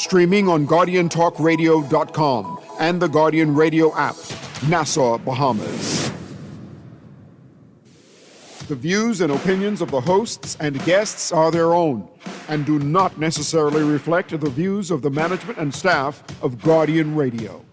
Streaming on GuardianTalkRadio.com and the Guardian Radio app, Nassau, Bahamas. The views and opinions of the hosts and guests are their own and do not necessarily reflect the views of the management and staff of Guardian Radio.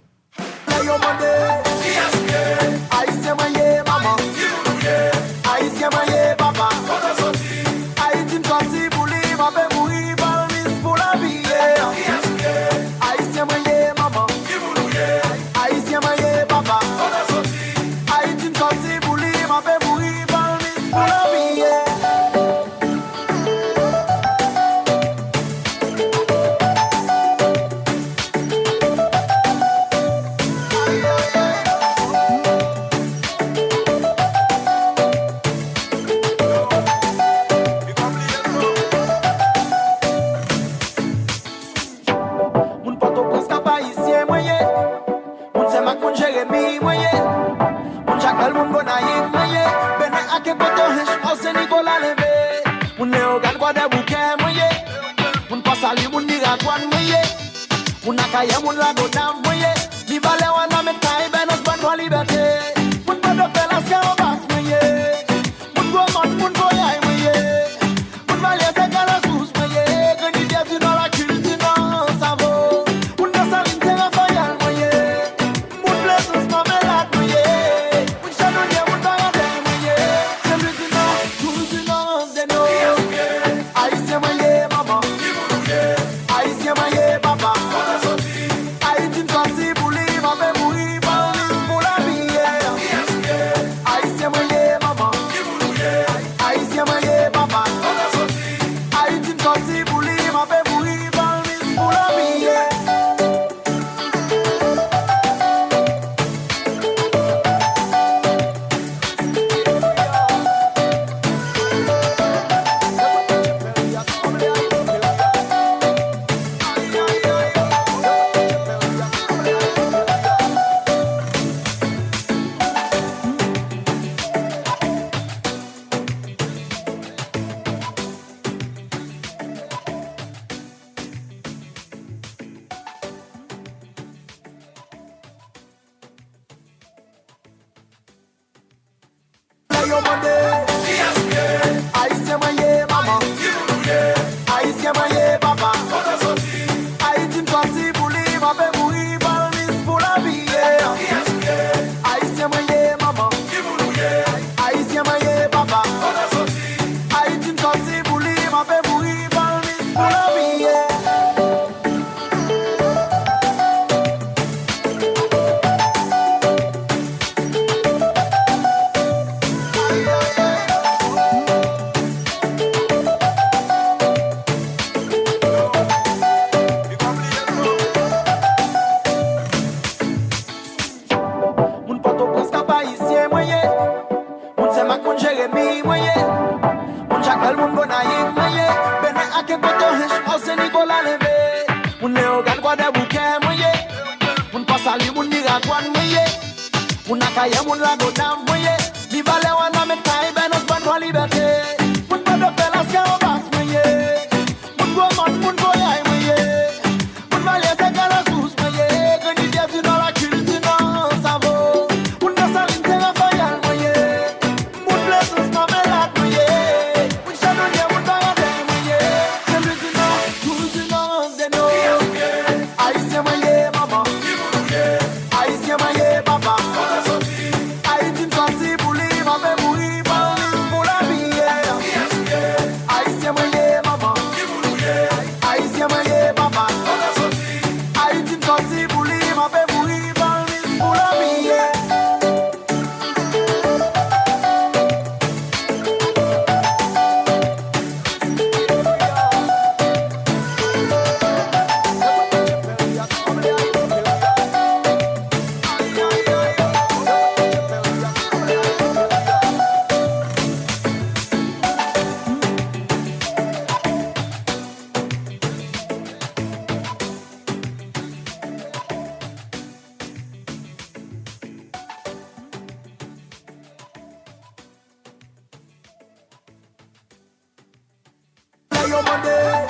Monday.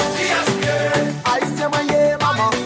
I say my yeah, mama.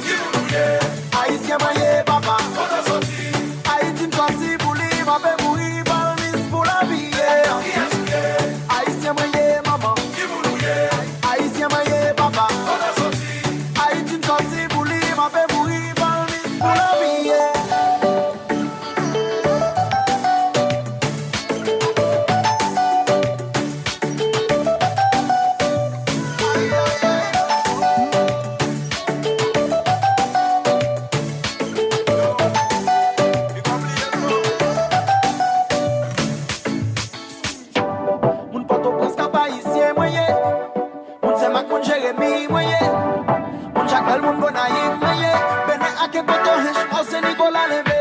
naïf moye bene ake koto hesh ose Nicolas lebe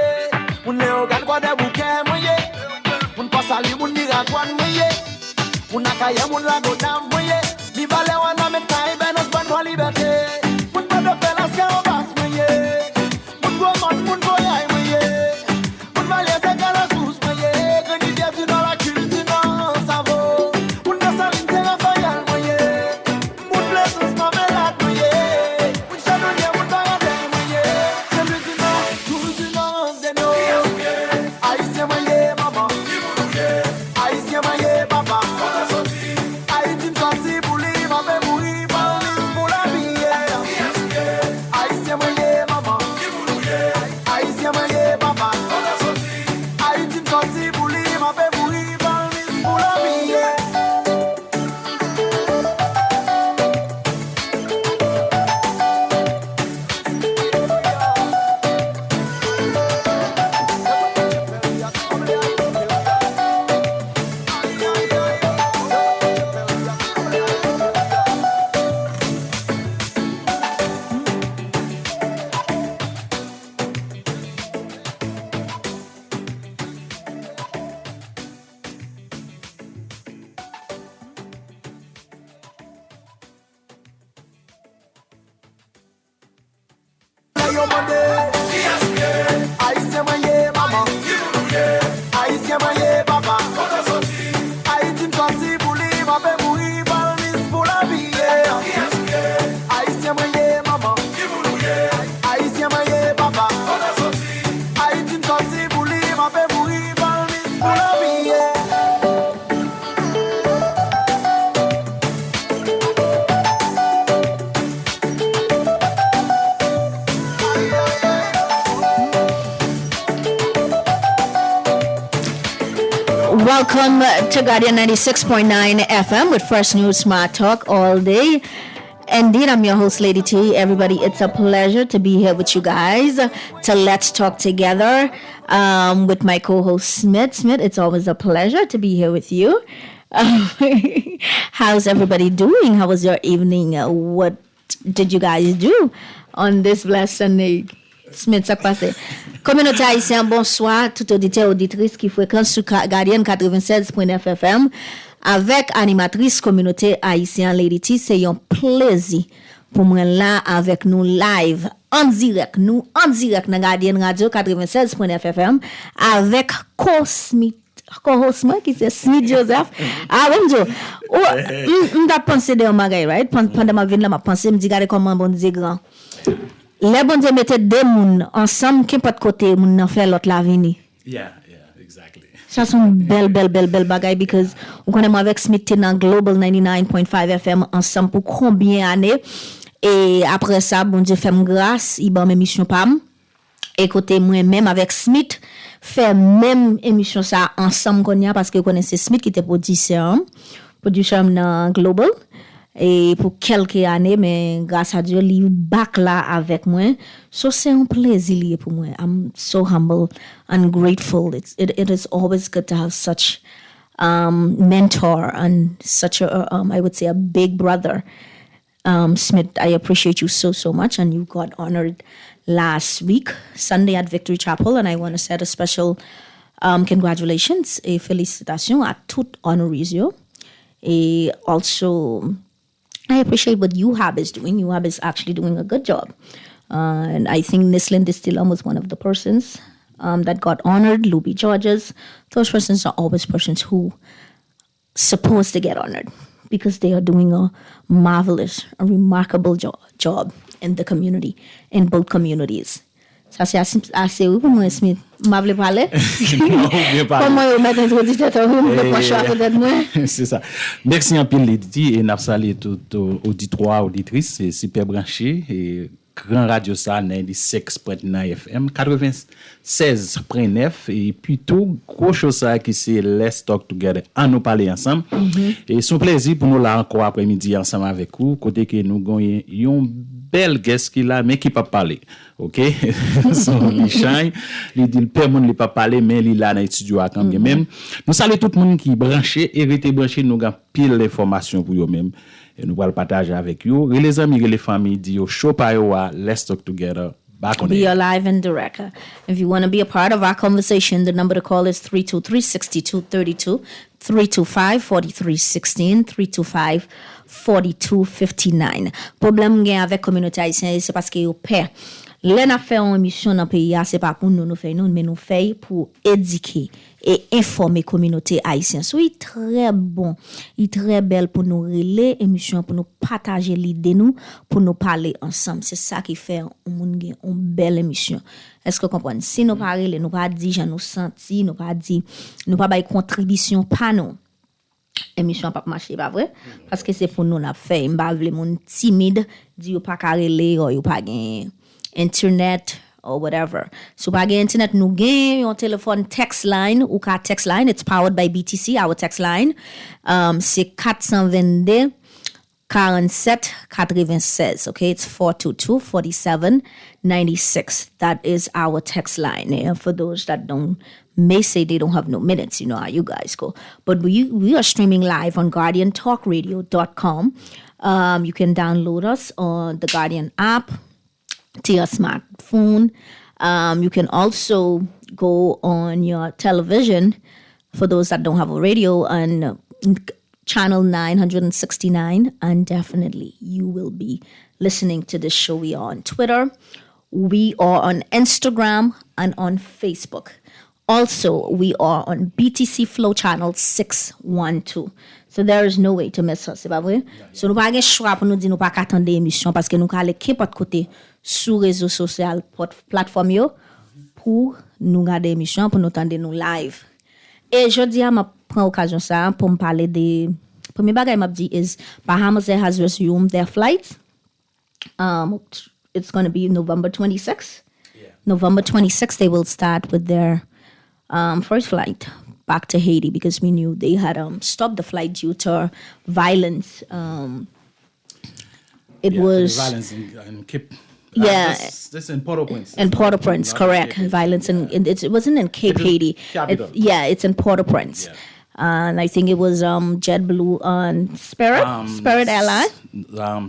un leo gal kwa de bouquet moye un pasali un diga kwan moye un akaye un lago dam moye mi bale wana me kai benos ban for liberté un pado pelas que o bas moye un go man un go yai moye un vale se cara sus moye que ni dia tu dans la culture non ça vaut un nasaline se la fayal moye un blessings ma melade moye un chardonnay un bagade moye c'est le dino tout dino de no haïtien moye maman haïtien moye papa haïtien sorti pour lui ma mourir pour la vie haïtien moye maman haïtien moye papa haïtien sorti pour lui ma mourir pour la vie. Yo mande haïtien moye maman haïtien moye papa haïtien sorti pour lui ma pe mourir pour la vie haïtien moye maman haïtien moye papa haïtien sorti pour lui ma pe mourir pour la vie. Welcome to Guardian 96.9 FM with Fresh News Smart Talk all day. Indeed, I'm your host, Lady T. Everybody, it's a pleasure to be here with you guys to Let's Talk Together with my co-host, Smith. Smith, it's always a pleasure to be here with you. How's everybody doing? How was your evening? What did you guys do on this blessed Sunday? Smith, ça passe. Communauté haïtienne, bonsoir, tout auditeur auditrice qui fréquente sur Guardian 96.9 FM avec animatrice communauté haïtienne Lady T. C'est un plaisir pour moi là avec nous live en direct dans Guardian Radio 96.9 FM avec co-host moi qui c'est Smith Joseph. Ah bonjour. M'ta pensé de un bagay, right? Pendant ma vie là m'a pensé me dit regarder comment bon Dieu grand. Les bon Dieu mettait deux moun ensemble qui pas de côté moun nan fait l'autre la vini. Yeah, exactly. Ça sont belle bagaille because on connaît moi avec Smith dans Global 99.5 FM ensemble pour combien d'années et après ça bon Dieu fait grâce, il ban émission pam. Et côté moi même avec Smith fait même émission ça ensemble qu'on parce que connaissez Smith qui était producteur dans Global. Et pour quelques années, mais grâce à Dieu, il est back là avec moi. So c'est un plaisir pour moi. I'm so humble and grateful. It is always good to have such mentor and such a I would say a big brother. Smith, I appreciate you so much, and you got honored last week, Sunday at Victory Chapel, and I want to say a special congratulations et félicitations à tout honorees. Et also, I appreciate what UHAB is doing. UHAB is actually doing a good job. And I think Nislin Distillum was one of the persons that got honored, Luby Georges. Those persons are always persons who supposed to get honored because they are doing a marvelous, a remarkable job in the community, in both communities. Ça c'est assez pour moi, Smith. M'a voulu parler. Comment vous mettez un auditeur pour pas choisir peut-être moi. C'est ça. Merci un peu Lady et n'a salué tout auditoire auditrice, c'est super branché et Grand Radio ça 96.9 FM 96.9 et puis tout gros chose ça qui c'est Let's Talk Together à nous parler ensemble et c'est un plaisir pour nous là encore après-midi ensemble avec vous côté que nous gagnons une belle guest qui là mais qui pas parler OK son il shine il dit le père monde il pas parler mais il là dans studio quand même nous saluons tout le monde qui branché et rester branché nous gagne pile d'informations pour eux même et nous allons partager avec vous. Les amis et les familles, dit yo, show pa yo wa, let's talk together. Back on Be air. alive and direct. If you want to be a part of our conversation, the number to call is 323-6232, 325-4316, 325-4259. Problème gen avec communauté haïtienne, c'est parce que yo paix. L'en a fait une émission dans le pays, c'est pas pour nous faire nous, mais nous faire pour éduquer et informer la communauté haïtienne. So, il est très bon, il est très belle pour nous relayer émission, pour nous partager l'idée nous, pour nous parler ensemble. C'est ça qui fait une belle émission. Est-ce que vous comprenez? Si nous parlons, nous pas dit, j'en nous senti, nous pas dit, nous pas bailler contribution pas nous. Émission pas marcher pas vrai parce que c'est pour nous la fait. M'pa vle moun timide, dit yo pas carrelé ou yo pas gen internet or whatever. So pas gen internet nous gen yon téléphone text line ou ka text line, it's powered by BTC, our text line. C'est 422 47 96, okay? It's 422 47 96. That is our text line. And for those that may say they don't have no minutes, you know how you guys go. But we are streaming live on GuardianTalkRadio.com. You can download us on the Guardian app to your smartphone. You can also go on your television for those that don't have a radio and channel 969, and definitely you will be listening to this show. We are on Twitter, we are on Instagram, and on Facebook. Also, we are on BTC Flow Channel 612. So there is no way to miss us, c'est pas vrai? So nous pas gen choix pour nous dire nous pas attendre émission parce que nous ka aller n'importe côté sur réseaux sociaux, plateforme yo pour nous garder émission pour nous tendre nous live. Et je dis à ma prend occasion ça pour me parler de premier bagay m'a dit is Bahamas Air has resumed their flights. It's going to be November 26th. Yeah. November 26th they will start with their first flight back to Haiti because we knew they had stopped the flight due to violence. It was violence in Cape. Yeah. This in Port-au-Prince. In Port-au-Prince, correct. Violence it wasn't in Cape Haiti. It's in Port-au-Prince. Yeah. And I think it was JetBlue on Spirit Airline.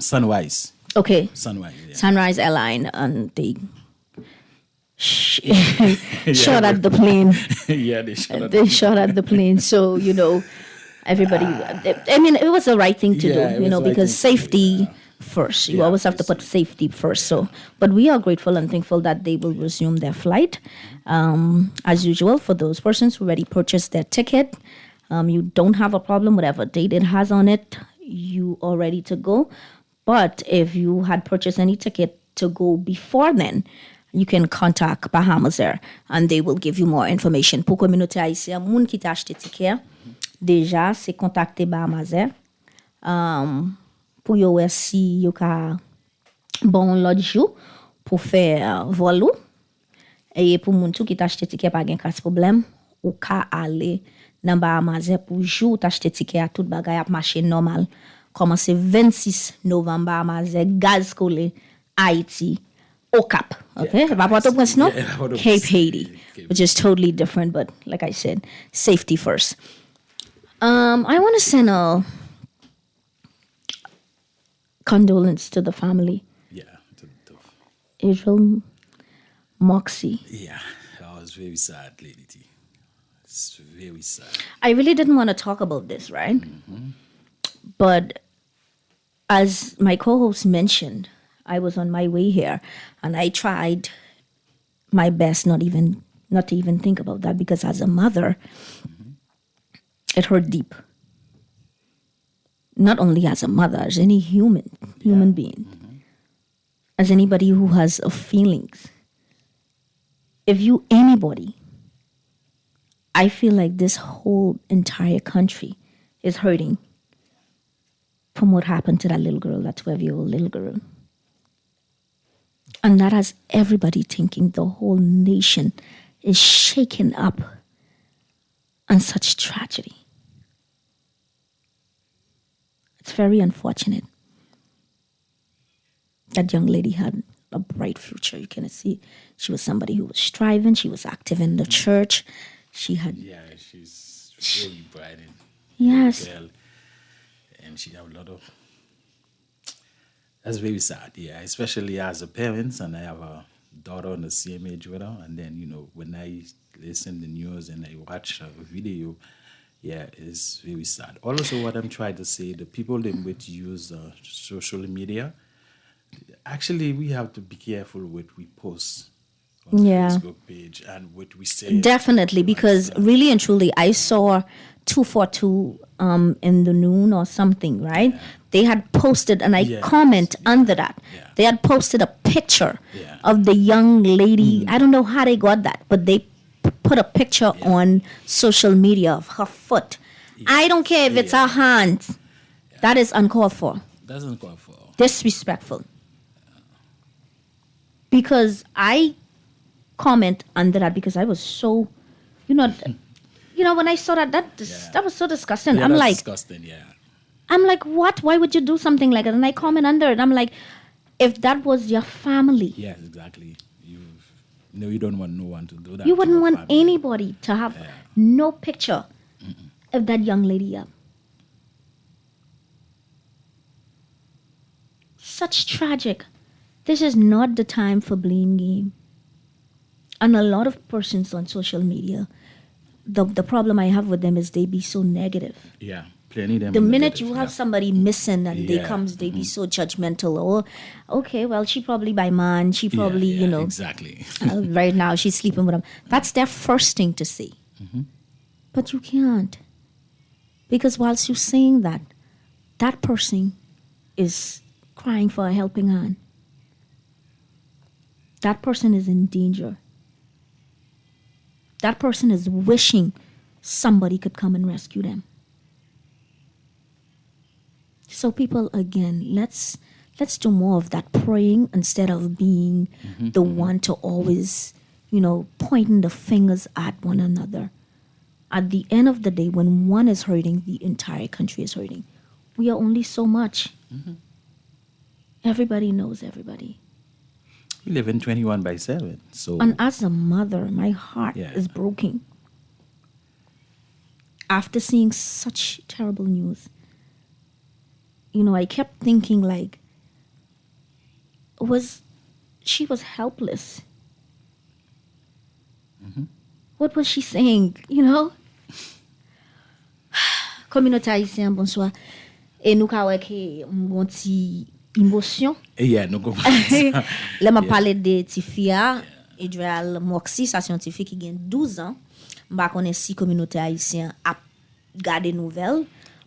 Sunrise. Okay. Sunrise. Yeah. Sunrise Airline, and they shot at the plane. Yeah, they shot at They shot at the plane. So, everybody, I mean, it was the right thing to do, because safety first. You always have to put safety first. So, but we are grateful and thankful that they will resume their flight. As usual, for those persons who already purchased their ticket, you don't have a problem, whatever date it has on it, you are ready to go. But if you had purchased any ticket to go before then, you can contact Bahamas Air and they will give you more information. Pour communauté haïtienne, moun qui t'a acheté ticket, déjà, c'est contacter Bahamas Air. Pour yo si yo ka bon lodge pour faire vol ou. Et pour moun tout qui t'a acheté ticket pas gen cas problème, ou ka aller dans Bahamas Air pour jou t'acheter ticket à tout bagay ap marché normal. Commencer 26 novembre Bahamas Air gaz collé Haïti au Cap. Okay? Pas Port-au-Prince, no? Cape Haiti, which is totally different, but like I said, safety first. I want to send a condolence to the family. Yeah. Israel Moxie. Yeah. That was very sad, Lady T. It's very sad. I really didn't want to talk about this, right? Mm-hmm. But as my co-host mentioned, I was on my way here and I tried my best not to even think about that because as a mother, it hurt deep. Not only as a mother, as any human being, as anybody who has feelings. If anybody, I feel like this whole entire country is hurting from what happened to that little girl, that 12-year-old little girl. And that has everybody thinking the whole nation is shaken up on such tragedy. It's very unfortunate. That young lady had a bright future. You can see she was somebody who was striving. She was active in the church. She had... Yeah, she's really bright. Yes. Girl, and she had a lot of That's very sad, yeah. Especially as a parent, and I have a daughter on the same age with her. And then, when I listen to news and I watch a video, yeah, it's very sad. Also, what I'm trying to say, the people that would use social media, actually, we have to be careful what we post on the Yeah. Facebook page and what we say. Definitely, because really and truly, I saw 242 in the noon or something, right? They had posted, and I Yes. comment under that. Yeah. They had posted a picture Yeah. of the young lady. I don't know how they got that, but they put a picture on social media of her foot. I don't care if it's her hand. That is uncalled for, Doesn't go for. disrespectful. Because I comment under that because I was so, when I saw that was so disgusting. Yeah, I'm that's like, disgusting, yeah. what? Why would you do something like that? And I comment under it. I'm like, if that was your family, Yes, exactly. You don't want no one to do that. you to wouldn't your want family. anybody to have no picture of that young lady up. Such tragic. This is not the time for blame game. And a lot of persons on social media, the problem I have with them is they be so negative. Yeah, plenty of them. The are minute negative, you yeah. have somebody missing and Yeah. they be so judgmental. Oh, okay, well, she probably by man. She probably, Yeah, exactly. right now she's sleeping with him. That's their first thing to say. But you can't. Because whilst you're saying that, that person is crying for a helping hand. That person is in danger. That person is wishing somebody could come and rescue them. So people, again, let's do more of that praying instead of being the one to always, pointing the fingers at one another. At the end of the day, when one is hurting, the entire country is hurting. We are only so much. Everybody knows everybody. We live in 21/7, so And as a mother, my heart Yeah. is broken. After seeing such terrible news, I kept thinking like, she was helpless. What was she saying, Communauté haïtienne, bonsoir. Et nous avons une petite émotion. yeah, no go. Là, m'a parlé de Tifia, Idral Moxie, sa scientifique qui gagne 12 ans. Je connais si communauté haïtienne a gardé nouvelles.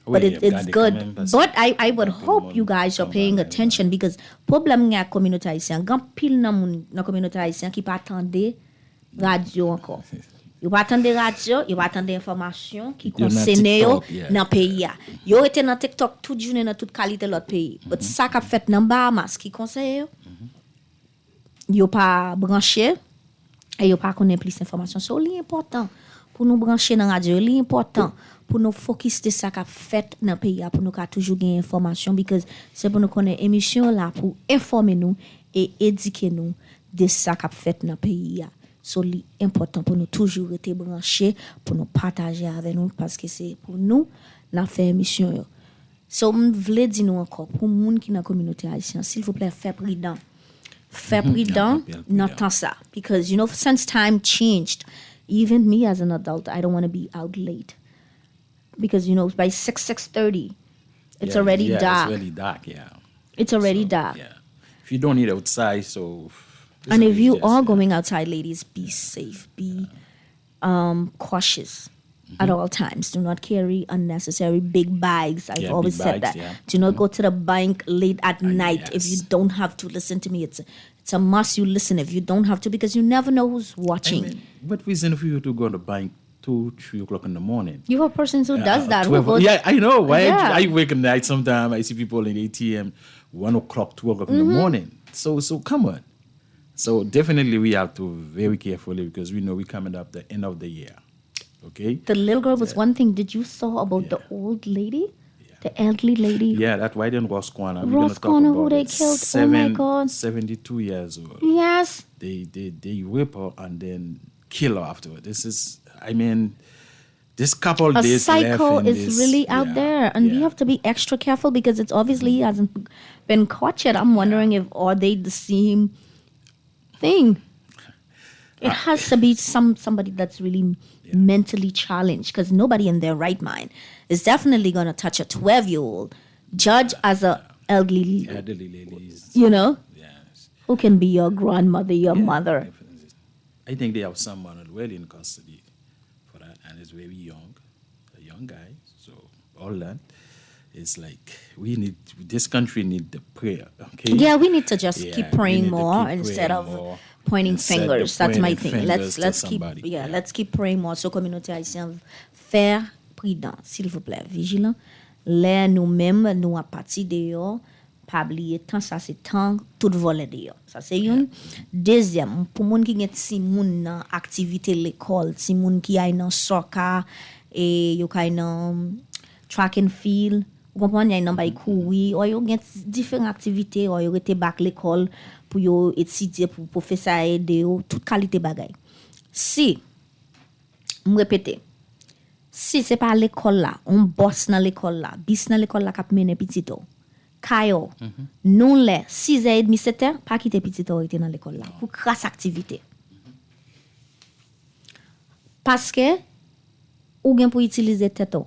But Oui, it's gardé quand good. même parce But I would que hope you guys are paying attention because problem nga communauté haïtienne, gan pile nan moun nan communauté haïtienne qui pas attendre radio encore. Yo pas attendre radio, yo pas attendre information qui Yo nan concerne yo TikTok, yeah. dans pays ya. Yo était dans TikTok toute journée dans toute qualité l'autre pays. But ça qu'a fait nan Bahamas qui conseille yo pas branché et yo pas connaît plus information. So li important pour nous brancher dans radio, li important pour nous focus de ça qu'a fait dans pays pour nous toujours gagner information because c'est pour nous connaître émission là pour informer nous et éduquer nous de ça qu'a fait dans pays. So li important pour nous toujours rester branchés pour nous partager avec nous parce que c'est pour nous la faire émission yo. So m vle di nou encore pour moun qui dans communauté haïtienne s'il vous plaît fait prudent. Fait prudent dans temps ça because since time changed even me as an adult I don't want to be out late because by 6:30 it's already dark. It's really dark, yeah. It's already So, dark. Yeah. If you don't need outside, so. And if you just, are yeah. going outside, ladies, be safe. Be cautious at all times. Do not carry unnecessary big bags. I've Yeah, always big said bags, that. yeah. Do not go to the bank late at night if you yes. don't have to. Listen to me. It's a must you listen if you don't have to because you never know who's watching. I mean, what reason for you to go to the bank 2-3 o'clock in the morning? You have persons who does that. Who 12 goes, yeah, I know. Why Yeah. I wake at night sometimes. I see people in ATM 1 o'clock, 2 o'clock in the morning. So come on. So definitely we have to very carefully because we know we're coming up the end of the year. Okay? the little girl was one thing. Did you saw about the old lady? The elderly lady? Yeah, that white in Rosquana. Rosquana, who they killed. Oh my God. 72 years old. this couple A days psycho left in is this, really out there, and we have to be extra careful because it's obviously he hasn't been caught yet. I'm wondering if are they the same thing. It has to be somebody that's really mentally challenged, because nobody in their right mind is definitely going to touch a 12-year-old. Judge as a elderly ladies. you know, Yes. who can be your grandmother, your mother. I think they have someone already in custody for that, and it's very young, a young guy. So all that is like this country need the prayer. Okay. Yeah, we need to just Yeah, keep we praying need to more keep instead praying of more pointing instead of fingers. That's my pointing thing. fingers to Let's keep somebody. let's keep praying more. So communauté haïtienne, faire prudent, s'il vous plaît, vigilant. Là nous-mêmes nous à partir dehors, pas oublier temps ça c'est temps tout voler dehors. Ça c'est une. Deuxième, pour moun qui gen ti moun nan activité l'école, ti moun qui ay nan soccer et yo kay nan track and field. Vous comprenez, il y a un courir, ou il y a différentes activités, ou il y a back l'école pour yo étudier, pour professeur aider, toute qualité bagaille. Si, je répète, si c'est pas l'école là, on bosse dans l'école là, bis dans l'école là k'ap mène petito, kayo, non les 6h30, 7h, pas quitter petito était dans l'école là, pour crasse activité. Parce que, ou gen pour utiliser tête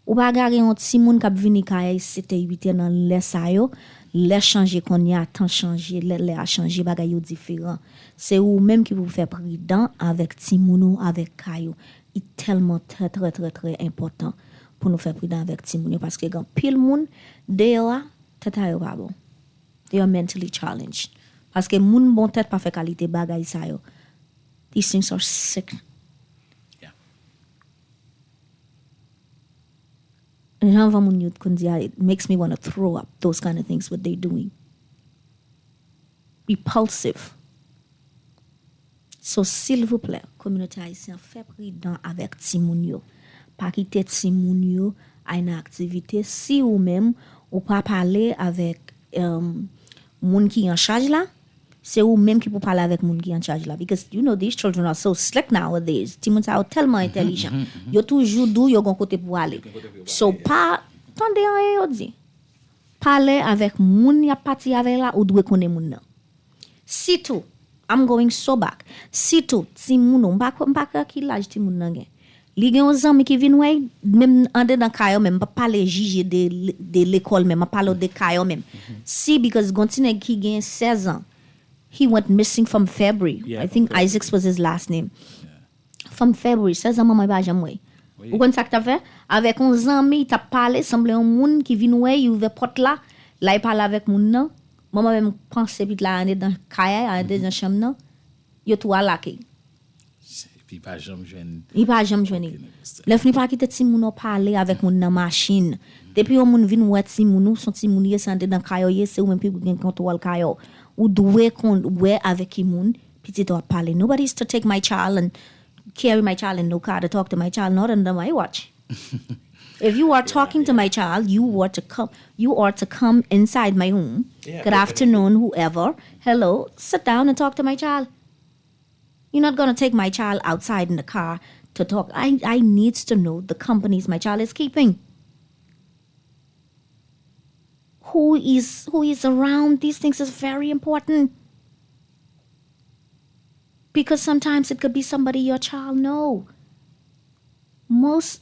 ou pas gare un petit monde qui vini kay 7-8 dans les sa yo, les changer qu'on y a tant changer, les a changer bagay yo différent. C'est ou même qui vous faire prudent avec ti moun avec kayo. Il tellement très très très très important pour nous faire prudent avec ti moun parce que quand pile moun dehors tête yo pas bon. They are mentally challenged. Parce que moun bon tête pas fait qualité bagay sa yo. These things are sick. It makes me want to throw up those kind of things what they're doing. Repulsive. So, s'il vous plaît, communauté haïtienne, fait prudent avec timoun yo. Pas quitter timoun yo à une activité. Si ou même, ou pas parler avec moun qui en charge là, c'est ou même qui peut parler avec moun qui en charge là. Because, you know, these children are so slick nowadays. Timoun sa tellement intelligent. Yo toujours dou, yo gon côté pour aller. So, pas, tande an yo di. Parler avec moun ya parti avec là, ou dwe konnen moun nan. Si tout, I'm going so back. Si tout, ti moun mpa ki l'âge ti moun nan gen. Li gen yon zanmi ki vin wey, même ande dans kayo même, pas parler juger de l'école même, pas parler de kayo même. Si, because gontine ki gen 16 ans, he went missing from February. Yeah, I think Isaacs was his last name. From February, 16 ans maman ba jam wey. Ou kon sa ki ta fait? Avec un zanmi, ta parlé, semble un moun qui vin wey, il ouvre porte là, là il parle avec moun nan. Maman même pense vite là ande dans kaya, ande dans chambre nan. Yo tout à la ki. Puis pas jamais joindre. Il pas jamais joindre. Le fini pas quitter ti moun parler avec moun nan machine. Depuis on moun vin wè ti moun, son ti moun yé sande dans kaya yé, c'est ou même puis gen contrôle kaya. Ou doué kon wè avec ki moun, petit to parler. Nobody's to take my child and carry my child in no car to talk to my child, not under my watch. If you are talking to my child, you are to come inside my home. Yeah, Good afternoon, whoever. Hello, sit down and talk to my child. You're not going to take my child outside in the car to talk. I needs to know the companies my child is keeping. Who is around these things is very important. Because sometimes it could be somebody your child know. Most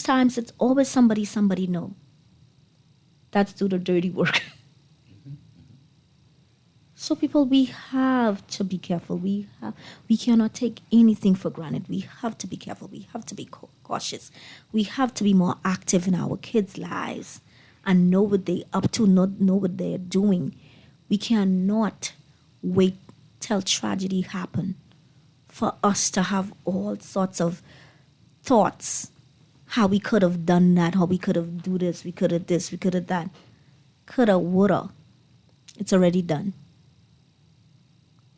times it's always somebody know. That's do the dirty work. So people, we have to be careful. We cannot take anything for granted. We have to be careful. We have to be cautious. We have to be more active in our kids' lives and know what they're up to, know what they're doing. We cannot wait till tragedy happen for us to have all sorts of thoughts. How we could have done that, how we could have do this, we could have this, we could have that. Coulda, woulda. It's already done.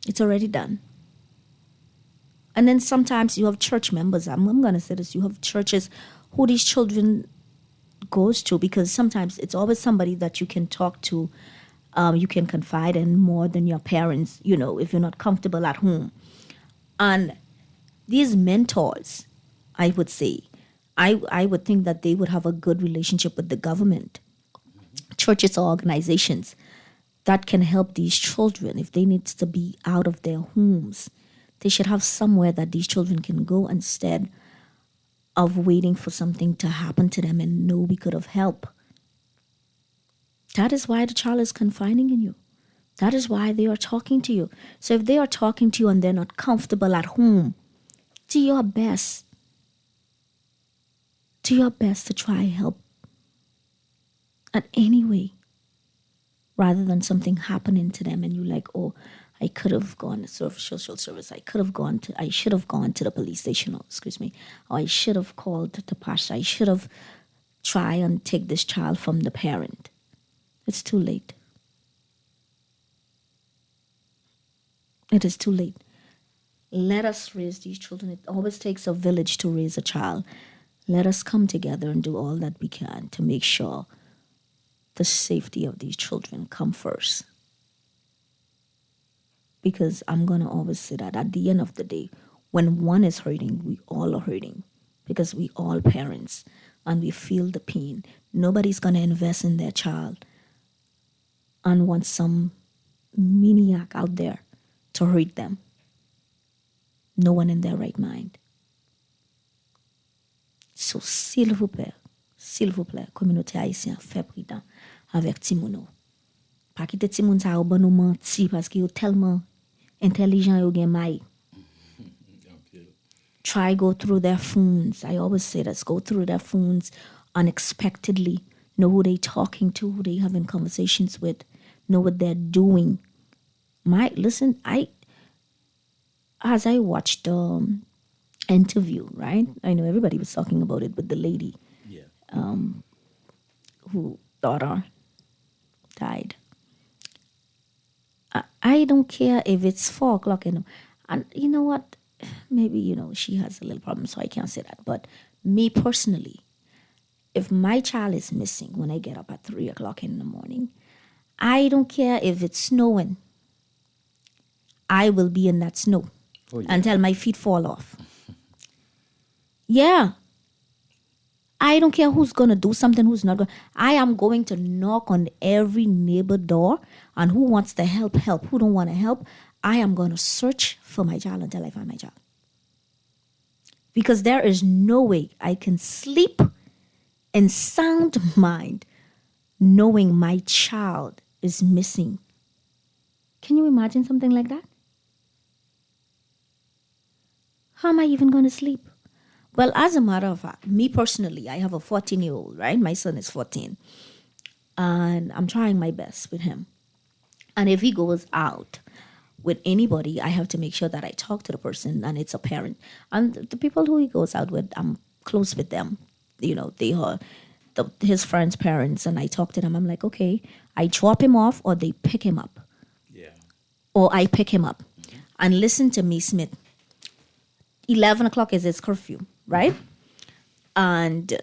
It's already done. And then sometimes you have church members. I'm going to say this. You have churches who these children goes to, because sometimes it's always somebody that you can talk to, you can confide in more than your parents, if you're not comfortable at home. And these mentors I would say. I would think that they would have a good relationship with the government, churches or organizations that can help these children if they need to be out of their homes. They should have somewhere that these children can go instead of waiting for something to happen to them and know we could have helped. That is why the child is confiding in you. That is why they are talking to you. So if they are talking to you and they're not comfortable at home, do your best. Do your best to try help at any way, rather than something happening to them and you're like, oh, I could have gone to social service. I should have gone to the police station, or I should have called the pastor. I should have tried and take this child from the parent. It's too late. It is too late. Let us raise these children. It always takes a village to raise a child. Let us come together and do all that we can to make sure the safety of these children come first. Because I'm going to always say that at the end of the day, when one is hurting, we all are hurting. Because we all parents and we feel the pain. Nobody's going to invest in their child and want some maniac out there to hurt them. No one in their right mind. So, s'il vous plaît, communauté haïtienne, fait prudent avec Timouno. Pas quitter Timoun sa ou ban nou menti parce que yo tellement intelligent yo gen may. Try go through their phones. I always say this, go through their phones unexpectedly. Know who they talking to, who they having conversations with. Know what they're doing. As I watched the interview, right? I know everybody was talking about it with the lady who daughter died. I don't care if it's 4 o'clock and you know what? Maybe, she has a little problem, so I can't say that. But me personally, if my child is missing when I get up at 3 o'clock in the morning, I don't care if it's snowing. I will be in that snow until my feet fall off. Yeah. I don't care who's going to do something, who's not going. I am going to knock on every neighbor door, and who wants to help. Who don't want to help, I am going to search for my child until I find my child. Because there is no way I can sleep in sound mind knowing my child is missing. Can you imagine something like that? How am I even going to sleep? Well, as a matter of fact, me personally, I have a 14-year-old, right? My son is 14. And I'm trying my best with him. And if he goes out with anybody, I have to make sure that I talk to the person and it's a parent. And the people who he goes out with, I'm close with them. They are his friends' parents, and I talk to them. I'm like, okay, I drop him off or they pick him up. Yeah. Or I pick him up. Mm-hmm. And listen to me, Smith. 11 o'clock is his curfew, right? And,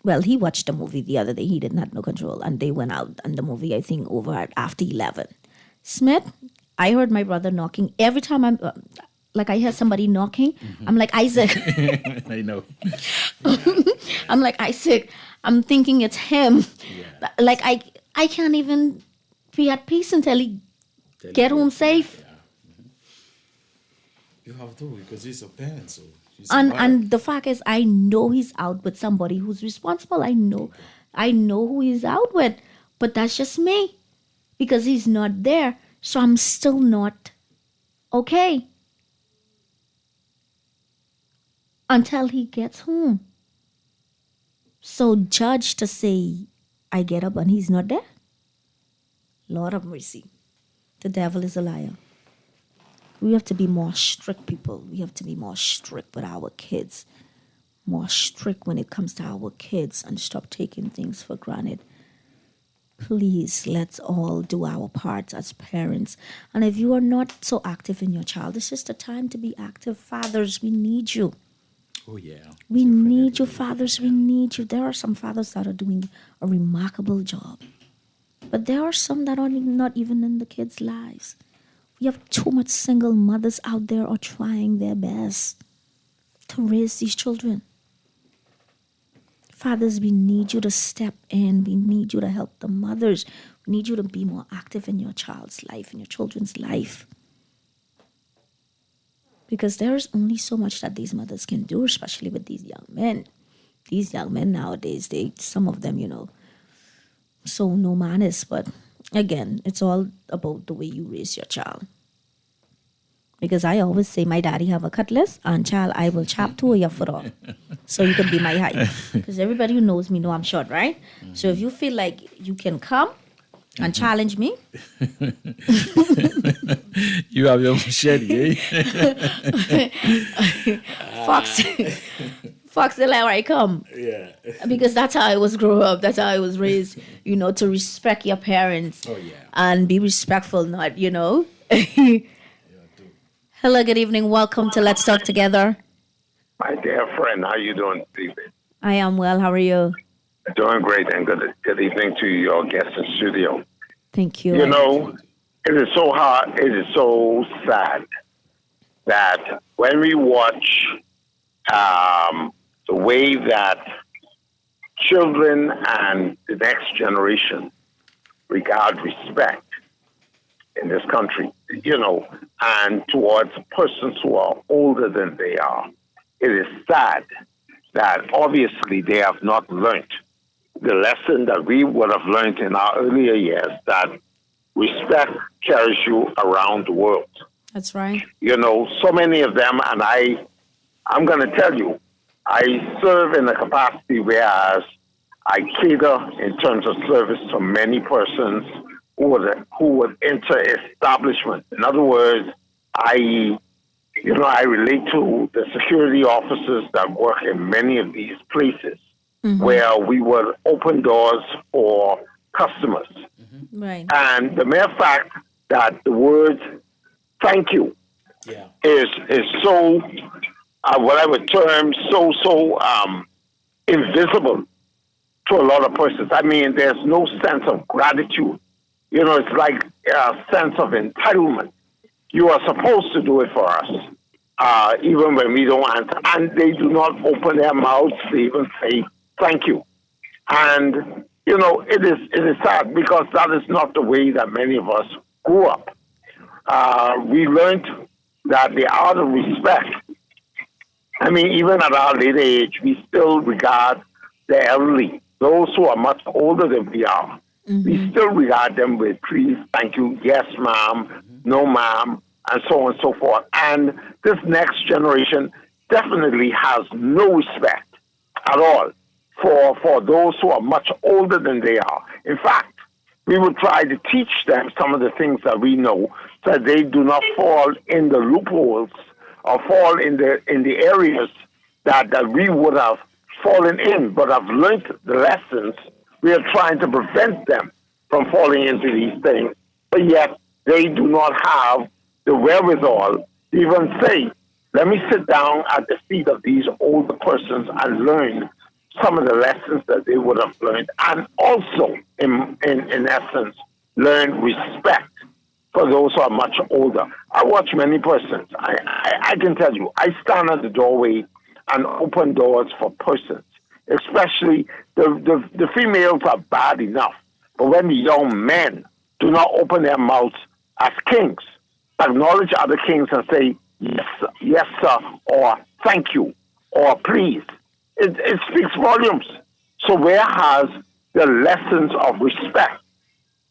well, he watched a movie the other day. He didn't have no control. And they went out, and the movie, I think, over after 11. Smith, I heard my brother knocking. Every time I hear somebody knocking, mm-hmm. I'm like, Isaac. I know. I'm like, Isaac. I'm thinking it's him. Yeah. Like, I can't even be at peace until he get home safe. Yeah. Mm-hmm. You have to, because he's a parent, so... And the fact is, I know he's out with somebody who's responsible. I know who he's out with. But that's just me. Because he's not there. So I'm still not okay. Until he gets home. So judge to say, I get up and he's not there? Lord of mercy. The devil is a liar. We have to be more strict, people. We have to be more strict with our kids. More strict when it comes to our kids and stop taking things for granted. Please, let's all do our parts as parents. And if you are not so active in your child, this is the time to be active. Fathers, we need you. Oh, yeah. We need you, fathers. We need you. There are some fathers that are doing a remarkable job. But there are some that are not even in the kids' lives. We have too much single mothers out there are trying their best to raise these children. Fathers, we need you to step in. We need you to help the mothers. We need you to be more active in your child's life, in your children's life. Because there's only so much that these mothers can do, especially with these young men. These young men nowadays, some of them, so no manners. But again, it's all about the way you raise your child. Because I always say, my daddy have a cutlass, and child, I will chop two of your foot off. So you can be my height. Because everybody who knows me know I'm short, right? So if you feel like you can come and challenge me. You have your machete, eh? Fox the line where I come. Yeah. Because that's how I was grown up. That's how I was raised, to respect your parents. Oh, yeah. And be respectful, not. Hello, good evening. Welcome to Let's Talk Together. My dear friend, how you doing this evening? I am well. How are you? Doing great, and good evening to your guest in studio. Thank you. It is so hard, it is so sad that when we watch the way that children and the next generation regard respect in this country, and towards persons who are older than they are, it is sad that obviously they have not learned the lesson that we would have learned in our earlier years, that respect carries you around the world. That's right. So many of them, and I'm going to tell you, I serve in a capacity whereas I cater in terms of service to many persons who would enter establishment. In other words, I relate to the security officers that work in many of these places where we would open doors for customers. Right. And the mere fact that the word thank you is so, what I would term so invisible to a lot of persons. I mean, there's no sense of gratitude. It's like a sense of entitlement. You are supposed to do it for us, even when we don't answer. And they do not open their mouths to even say thank you. And, it is sad because that is not the way that many of us grew up. We learned that the art of respect, even at our later age, we still regard the elderly, those who are much older than we are. We still regard them with please, thank you, yes, ma'am, no, ma'am, and so on and so forth. And this next generation definitely has no respect at all for those who are much older than they are. In fact, we would try to teach them some of the things that we know so that they do not fall in the loopholes or fall in the areas that we would have fallen in, but have learned the lessons. We are trying to prevent them from falling into these things, but yet they do not have the wherewithal to even say, let me sit down at the feet of these older persons and learn some of the lessons that they would have learned, and also, in essence, learn respect for those who are much older. I watch many persons. I can tell you, I stand at the doorway and open doors for persons. Especially the females are bad enough, but when the young men do not open their mouths as kings, acknowledge other kings and say yes sir, or thank you, or please, it speaks volumes. So where has the lessons of respect?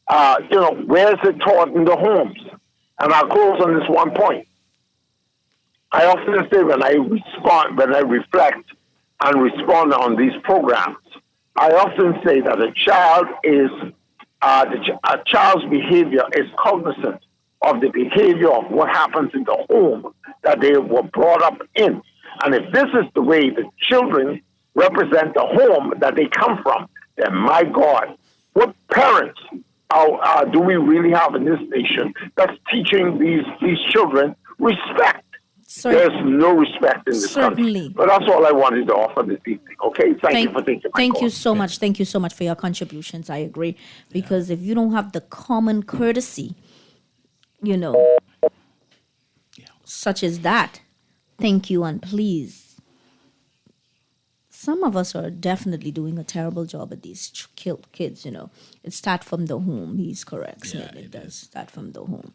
Where is it taught in the homes? And I'll close on this one point. I often say when I reflect and respond on these programs, I often say that a child's behavior is cognizant of the behavior of what happens in the home that they were brought up in. And if this is the way the children represent the home that they come from, then my God, what parents do we really have in this nation that's teaching these children respect? There's no respect in this country. But that's all I wanted to offer this evening. Okay, thank you for taking my call. Thank you so much. Thank you so much for your contributions. I agree. Because if you don't have the common courtesy, such as that, thank you and please, some of us are definitely doing a terrible job at these kids, It starts from the home. He's correct, Smith. It does start from the home.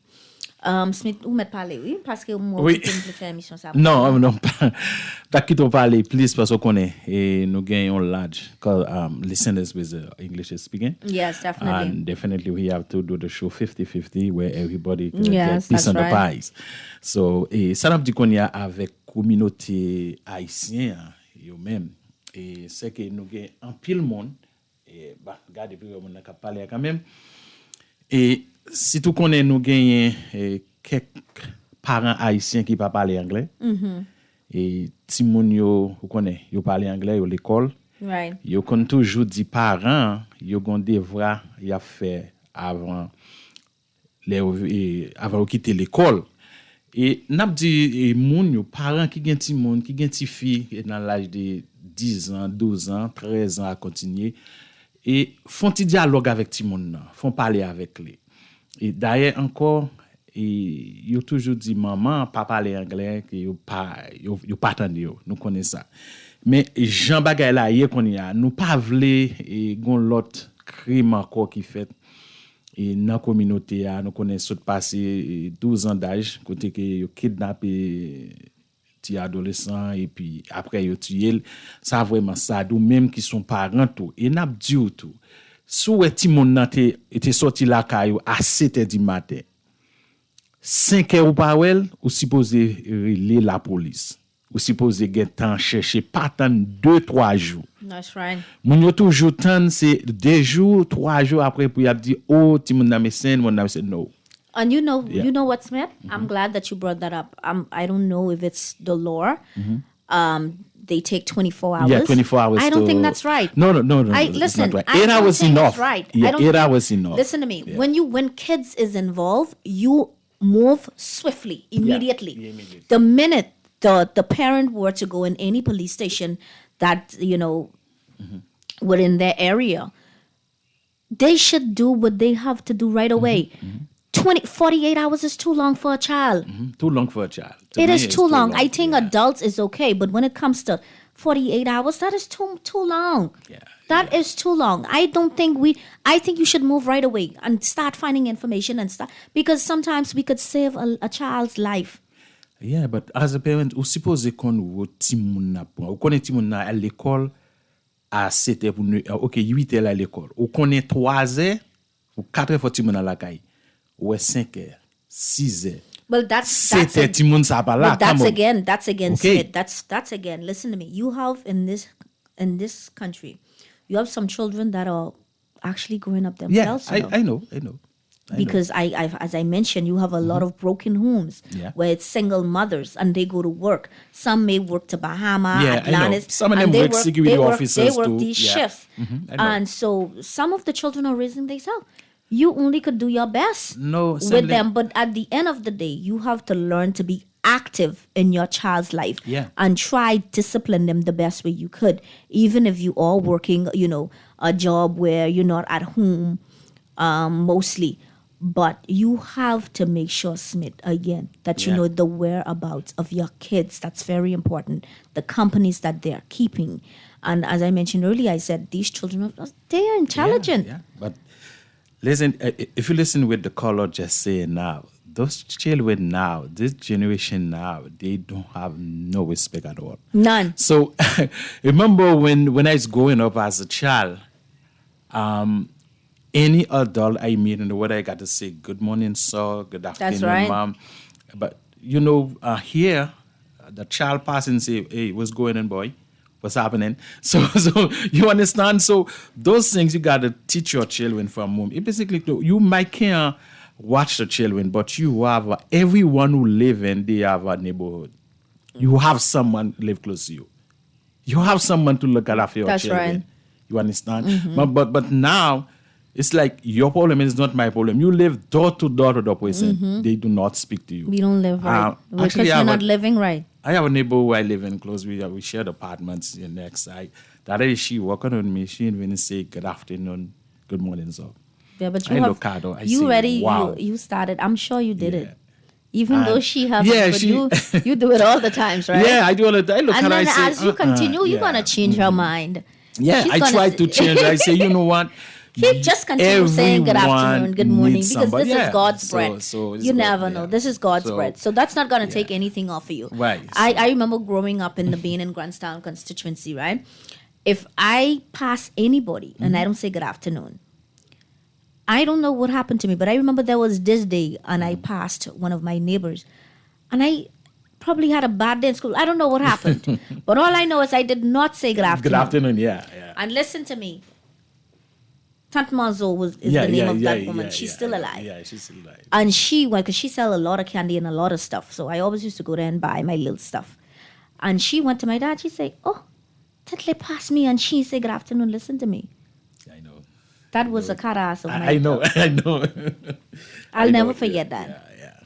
Smith, ou met parler, oui? Parce que moi, Oui. je peux faire émission ça. Non, pas quitte parler, please, parce qu'on est, et nous gagnons large, listeners with English speaking. Yes, definitely. And definitely we have to do the show 50-50 where everybody can Yes, get piece that's on the right. pies. So, ça n'a pas dit qu'on y a avec communauté haïtienne, yo-même. Et c'est que nous gagnons un pile monde, et bah, regardez, puis on a parlé quand même. Et si tout connaît nous gagnons quelques parents haïtiens qui pas parler anglais. Et ti moun yo, vous connaissez, yo parler anglais à l'école. Right. Yo kon toujours dit parents, yo gon devoir y a fait avant avant quitter l'école. Et n'a dit moun yo parents qui gen ti moun, qui gen ti fille dans l'âge de 10 ans, 12 ans, 13 ans à continuer et font ti dialogue avec ti moun nan, font parler avec lui. Et d'ailleurs encore yo toujours dit maman pas parler anglais que yo pas attendre yo, nous connaissons ça. Mais Jean bagay la yé qu'on y a, nous pas vle gon l'autre crime encore qui fait et dans communauté a nous connaissons passé 12 ans d'âge côté que yo kidnappé ti adolescent et puis après yo tué ça vraiment ça d'ou même qui sont parents tout et n'a dit tout sou ti moun nan était sorti la caillou à 7h du matin 5h ou pas ou supposé relé la police ou supposé gen temps chercher pas tant 2-3 jours. That's right. Moun yo toujours tant c'est 2 jours, 3 jours après pour y a dit oh ti moun nan médecin, moun nan no. And you know what, Smith? I'm glad that you brought that up. I don't know if it's the law. They take 24 hours. Yeah, 24 hours. I don't think that's right. No. Listen, not right. I 8 don't hours think enough. it's right. Yeah, I don't 8 think- hours enough. Listen to me. Yeah. When kids is involved, you move swiftly, immediately. Yeah, immediately. The minute the parent were to go in any police station that were in their area, they should do what they have to do right away. 48 hours is too long for a child. Too long for a child. To It me, is it's too long. I think yeah. adults is okay, but when it comes to 48 hours, that is too long. Yeah, That is too long. I think you should move right away and start finding information and stuff because sometimes we could save a child's life. Yeah, but as a parent, ou suppose qu'on ou ti moun na pou. Ou connaît ti moun na à l'école à 7h pour OK, 8h à l'école. Ou connaît 3h ou 4h faut ti moun à la caille. Ou 5h, 6h. Well, that's 7h ti moun sa pa la. but that's come on. again, Okay. Smith. That's again. Listen to me. You have in this country, you have some children that are actually growing up Yeah, themselves. you know. I know. I know. Because I've as I mentioned, you have a lot of broken homes Yeah. where it's single mothers and they go to work. Some may work to Bahama, Yeah, I know. Atlantis. Some of and them they work security they officers They work too. these Yeah. shifts, I know. and so some of the children are raising themselves. You only could do your best No, with simply- them, but at the end of the day, you have to learn to be active in your child's life Yeah. and try discipline them the best way you could, even if you are working, a job where you're not at home mostly. But you have to make sure, Smith, again, that you Yeah. know the whereabouts of your kids. That's very important. The companies that they're keeping. And as I mentioned earlier, I said these children, they are intelligent. Yeah. But listen, if you listen with the caller just saying now, those children now, this generation now, they don't have no respect at all. None. So remember when I was growing up as a child, any adult I meet in the world, I got to say good morning, sir, good afternoon, right. mom. But here, the child passing say, hey, what's going on, boy? What's happening? So you understand? So those things you got to teach your children from home. It basically, you might can't watch the children, but you have everyone who live in, they have a neighborhood. You have someone live close to you. You have someone to look after your That's children. right. You understand? But now it's like your problem is not my problem. You live door to door to the person. They do not speak to you. We don't live right. Because actually, we're not living right. I have a neighbor who I live in close. We shared apartments in next side. That day she working on me. She didn't even say good afternoon, good morning, so. Yeah, but I you look at her, I you say, ready? wow. You started. I'm sure you did it. Even though she has, yeah, but you do it all the times, right? Yeah, I do all the time. Look, And then I say, as you continue, you're yeah. gonna change her mind. Yeah, She's I gonna try say- to change. I say, you know what? Just continue saying good afternoon, good morning, needs because somebody. this Yeah. is God's So- bread. so it's You God, never yeah. know. This is God's So- bread. So that's not going to take anything off of you. Right. I remember growing up in the Bain and Grantstown constituency, right? If I pass anybody and I don't say good afternoon, I don't know what happened to me, but I remember there was this day and I passed one of my neighbors and I probably had a bad day in school. I don't know what happened. But all I know is I did not say good afternoon. Good afternoon, yeah. And listen to me. Tante Marzo is the name of that woman. She's still alive. Yeah, she's still alive. And she went, because she sell a lot of candy and a lot of stuff. So I always used to go there and buy my little stuff. And she went to my dad. She said, oh, Tetle passed me. And she said, good afternoon, listen to me. I know. That was a cat ass of my I know. I'll never forget that. Yeah.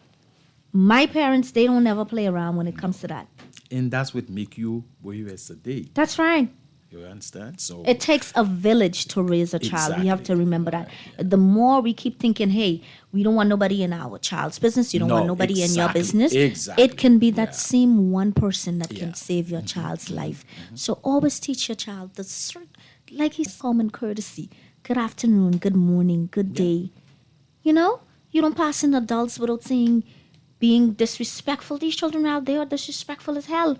My parents, they don't never play around when it comes to that. And that's what make you where you are today. That's right. You understand? So It takes a village to raise a child. We have to Exactly. remember that. The more we keep thinking, hey, we don't want nobody in our child's business, you don't No, want nobody in your exactly. business. Exactly. It can be that Yeah. same one person that can Yeah. save your child's life. So always teach your child the like his common courtesy. Good afternoon, good morning, good day. You know, you don't pass in adults without saying being disrespectful. These children out there are disrespectful as hell.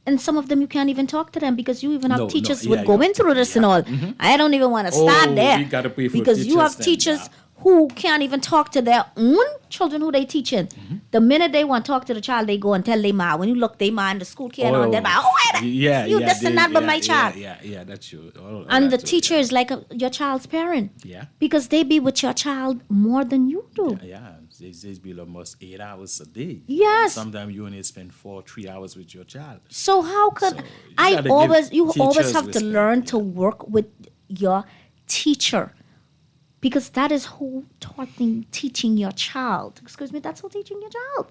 And some of them you can't even talk to them because you even have No, teachers yeah, with going through this and all. I don't even want to start Oh, there we gotta pray for because you have teachers then, teachers yeah. who can't even talk to their own children who they teaching. The minute they want to talk to the child, they go and tell their ma. When you look, they ma in the school kid on their ma. Oh, you this and that, but my child. Yeah, that's true. And the teacher is like your child's parent. Yeah. Because they be with your child more than you do. Yeah, they be almost 8 hours a day. Yes. Sometimes you only spend 3 hours with your child. So how could So you gotta give you always teachers have to respect, learn to yeah. work with your teacher because that is who teaching your child. Excuse me, that's who teaching your child.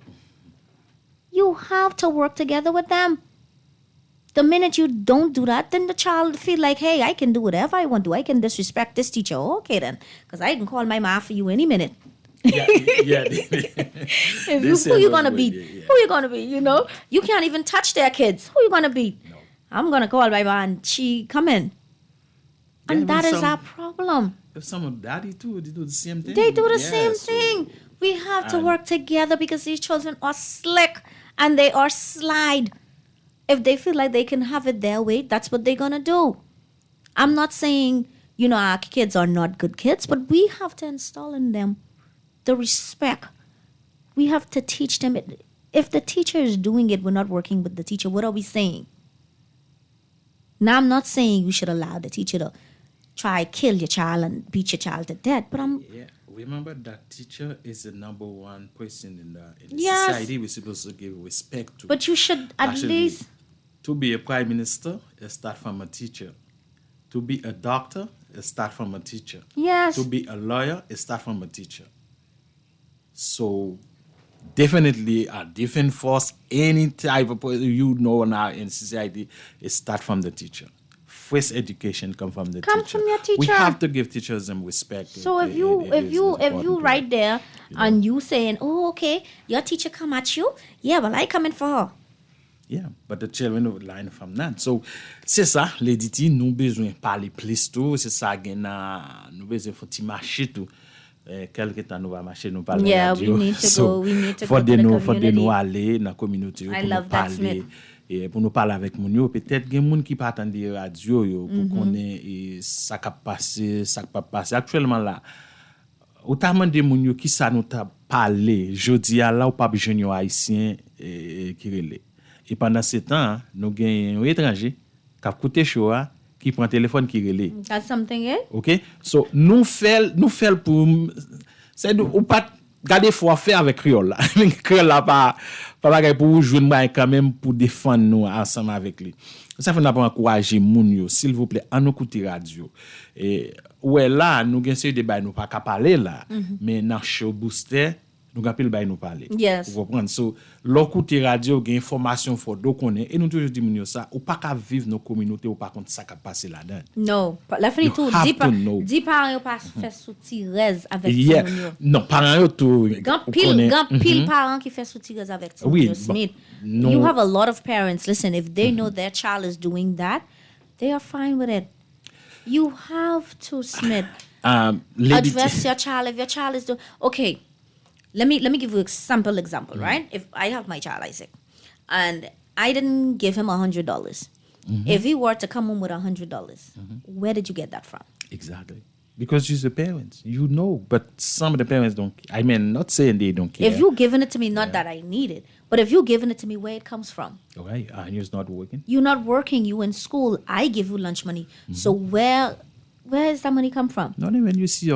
You have to work together with them. The minute you don't do that, then the child feel like, hey, I can do whatever I want to. I can disrespect this teacher. Okay then, because I can call my mom for you any minute. Yeah. Who you gonna beat? Who you gonna beat? You know, you can't even touch their kids. Who you gonna beat? No. I'm gonna call my mom and she come in, and Yeah, that but is our problem. Some of daddy too, they do the same thing. They do the Yeah, same so- thing. We have to and- work together because these children are slick and they are slide. If they feel like they can have it their way, that's what they're gonna do. I'm not saying our kids are not good kids, but we have to install in them the respect. We have to teach them it. If the teacher is doing it, we're not working with the teacher. What are we saying? Now, I'm not saying you should allow the teacher to try kill your child and beat your child to death, but Yeah, remember that teacher is the number one person in the Yes. society. We're supposed to give respect to. But you should at Actually, least. to be a prime minister, it start from a teacher. To be a doctor, it start from a teacher. Yes. To be a lawyer, it start from a teacher. So definitely a different force, any type of now in society, it start from the teacher. First education come from the Come teacher. from your We teacher. have to give teachers them respect. So It- if you it is important. right there and you saying, oh okay, your teacher come at you, yeah, well I coming for her. Yeah, but the children will learn from that. So, c'est ça, l'éditi, nous besoin parler plus tout, c'est ça, nous besoin faire petit marché tout. Quelque temps nous va marcher, nous parler Yeah, radio. we need to So, go- we need to faut go to de the nous, faut de community. nous aller dans la communauté I pour nous love that, parler. Smith. Et pour nous parler avec moun yo, peut-être gen moun qui pas attendre radio yo Mm-hmm. pour connaître ça qui passé, ça qui pas passé actuellement là. Ou ta demandé moun yo qui ça nous t'a parlé, jodi a là ou pas besoin yo haïtien qui relè. Et pendant ce temps, nous gagnons un étranger qui a coûté chaud qui prend téléphone qui relè. That's something, eh? OK? So nous fait pour c'est ou pas garder faut faire avec créole là. Créole là pas bagay pour joindre quand même pour défendre nous ensemble avec lui. Ça fait n'a pas encourager moun yo, s'il vous plaît, en écouter radio. Et ouais là, nous gagne ce débat nous pas qu'à parler là, mais dans show booster nous gapil bay nous parler. Yes. Vous comprenez? So, l'écoute radio, gen information faut do connaît et nous toujours dit moun yo ça, ou pas ka vivre nos communautés ou pas contre ça qui passe là-dedans. No, la fin tout have to know. dis parents yo pas fait sous tirez avec Yeah. Timoun yo. Non, parents yo tout Gan ou pile connaît. parents qui fait sous tirez avec Timoun Oui, yo. bon, Smith. non. You have a lot of parents. Listen, if they know their child is doing that, they are fine with it. You have to, Smith, Lady address your child. If your child is doing okay, let me give you a sample example, right? If I have my child Isaac, and I didn't give him $100, if he were to come home with $100, where did you get that from? Exactly. Because you're the parents, you know. But some of the parents don't. I mean, not saying they don't care. If you giving it to me, not that I need it, but if you giving it to me, where it comes from? Okay, and you're not working. You're not working. You in school. I give you lunch money. So where is that money come from? Not even you see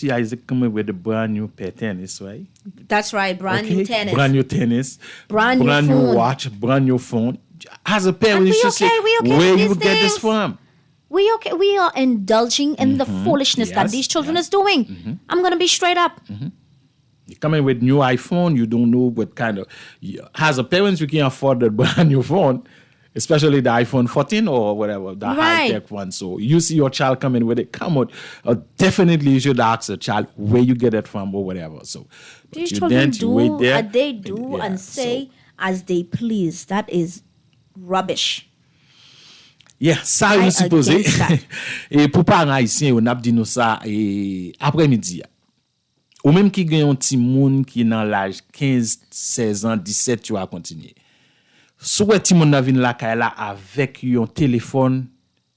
Isaac coming with a brand new pair of tennis, right? That's right. Brand new tennis. Brand new tennis. Brand new phone. Watch. Brand new phone. As a parent, And you we should say, okay with where these you get this things? from? We okay. We are indulging in the foolishness that Yes, these children yes. is doing. I'm gonna be straight up. You come in with new iPhone, you don't know what kind of. As a parent, you can afford the brand new phone, especially the iPhone 14 or whatever, the Right. high-tech one. So you see your child coming with it, come on. Definitely you should ask the child where you get it from or whatever. So but These you children then, you wait do there, as they do yeah, and say so, as they please. That is rubbish. yeah, ça I yon suppose. against that. Et pour parents haïtiens, on a dit nous ça et après-midi. Ou même qui gagne un petit moun qui dans l'âge 15, 16 ans, 17, tu vas continuer. Soit ti moun nan vin la kay la avec yon téléphone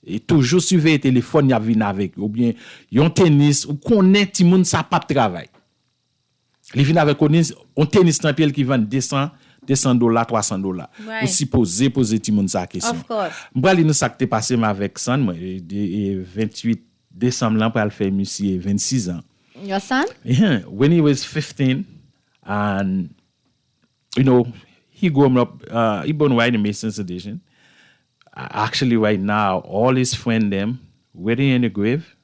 et toujours suivre téléphone y a vin avec ou bien yon tennis ou connaît ti moun ça pas travail. Li vin avec on tennis dans pied qui vend $200, $300. Right. Ou si poser ti moun ça question. Of course. M'bral li nou sa te passé avec San moi 28 décembre là pour faire monsieur 26 ans. Your son? Yeah, when he was 15, and you know, he grew up. He born right in Mason's edition. Actually, right now, all his friends them, where they in the grave,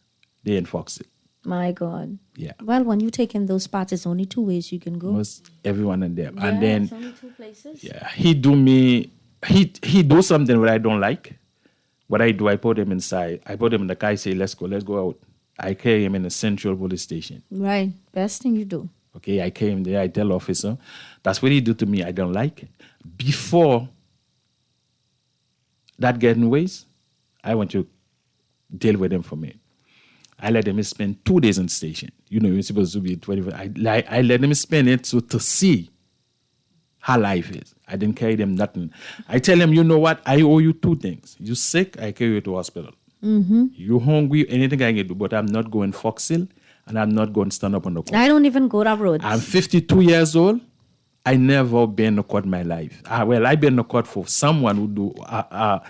they in Foxy. My God. Yeah, Well, when you take in those spots, it's only 2 ways you can go. most everyone in them. Yeah, And then it's only 2 places. yeah, he do me. He do something what I don't like. What I do, I put him inside. I put him in the car. I say, let's go out. I carry him in the central police station. Right. Best thing you do. Okay, I came there, I tell officer, that's what he do to me, I don't like. Before that getting ways, I want to deal with him for me. I let him spend 2 days in station. You know, you're supposed to be 24. I let him spend it to see how life is. I didn't carry them nothing. I tell him, you know what, I owe you 2 things. You sick, I carry you to hospital. You hungry, anything I can do, but I'm not going Fox Hill and I'm not going to stand up on the court. I don't even go that road. I'm 52 years old. I never been in court in my life. Well, I've been in court for someone who do a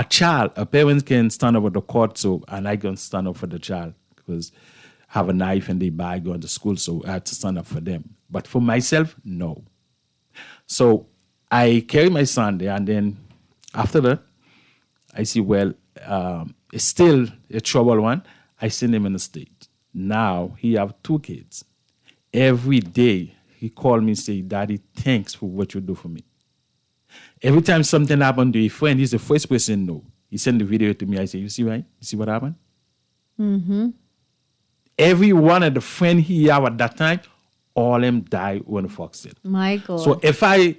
child. A parent can stand up at the court, so and I can stand up for the child because I have a knife and they buy going to school, so I have to stand up for them. But for myself, no. So I carry my son there, and then after that, I see it's still a trouble one. I send him in the state. Now he have 2 kids. Every day he call me and say, Daddy, thanks for what you do for me. Every time something happen to a friend, he's the first person to know. He send the video to me. I say, you see right? You see what happened? Every one of the friend he have at that time, all them die when Fox Hill. My God. So if I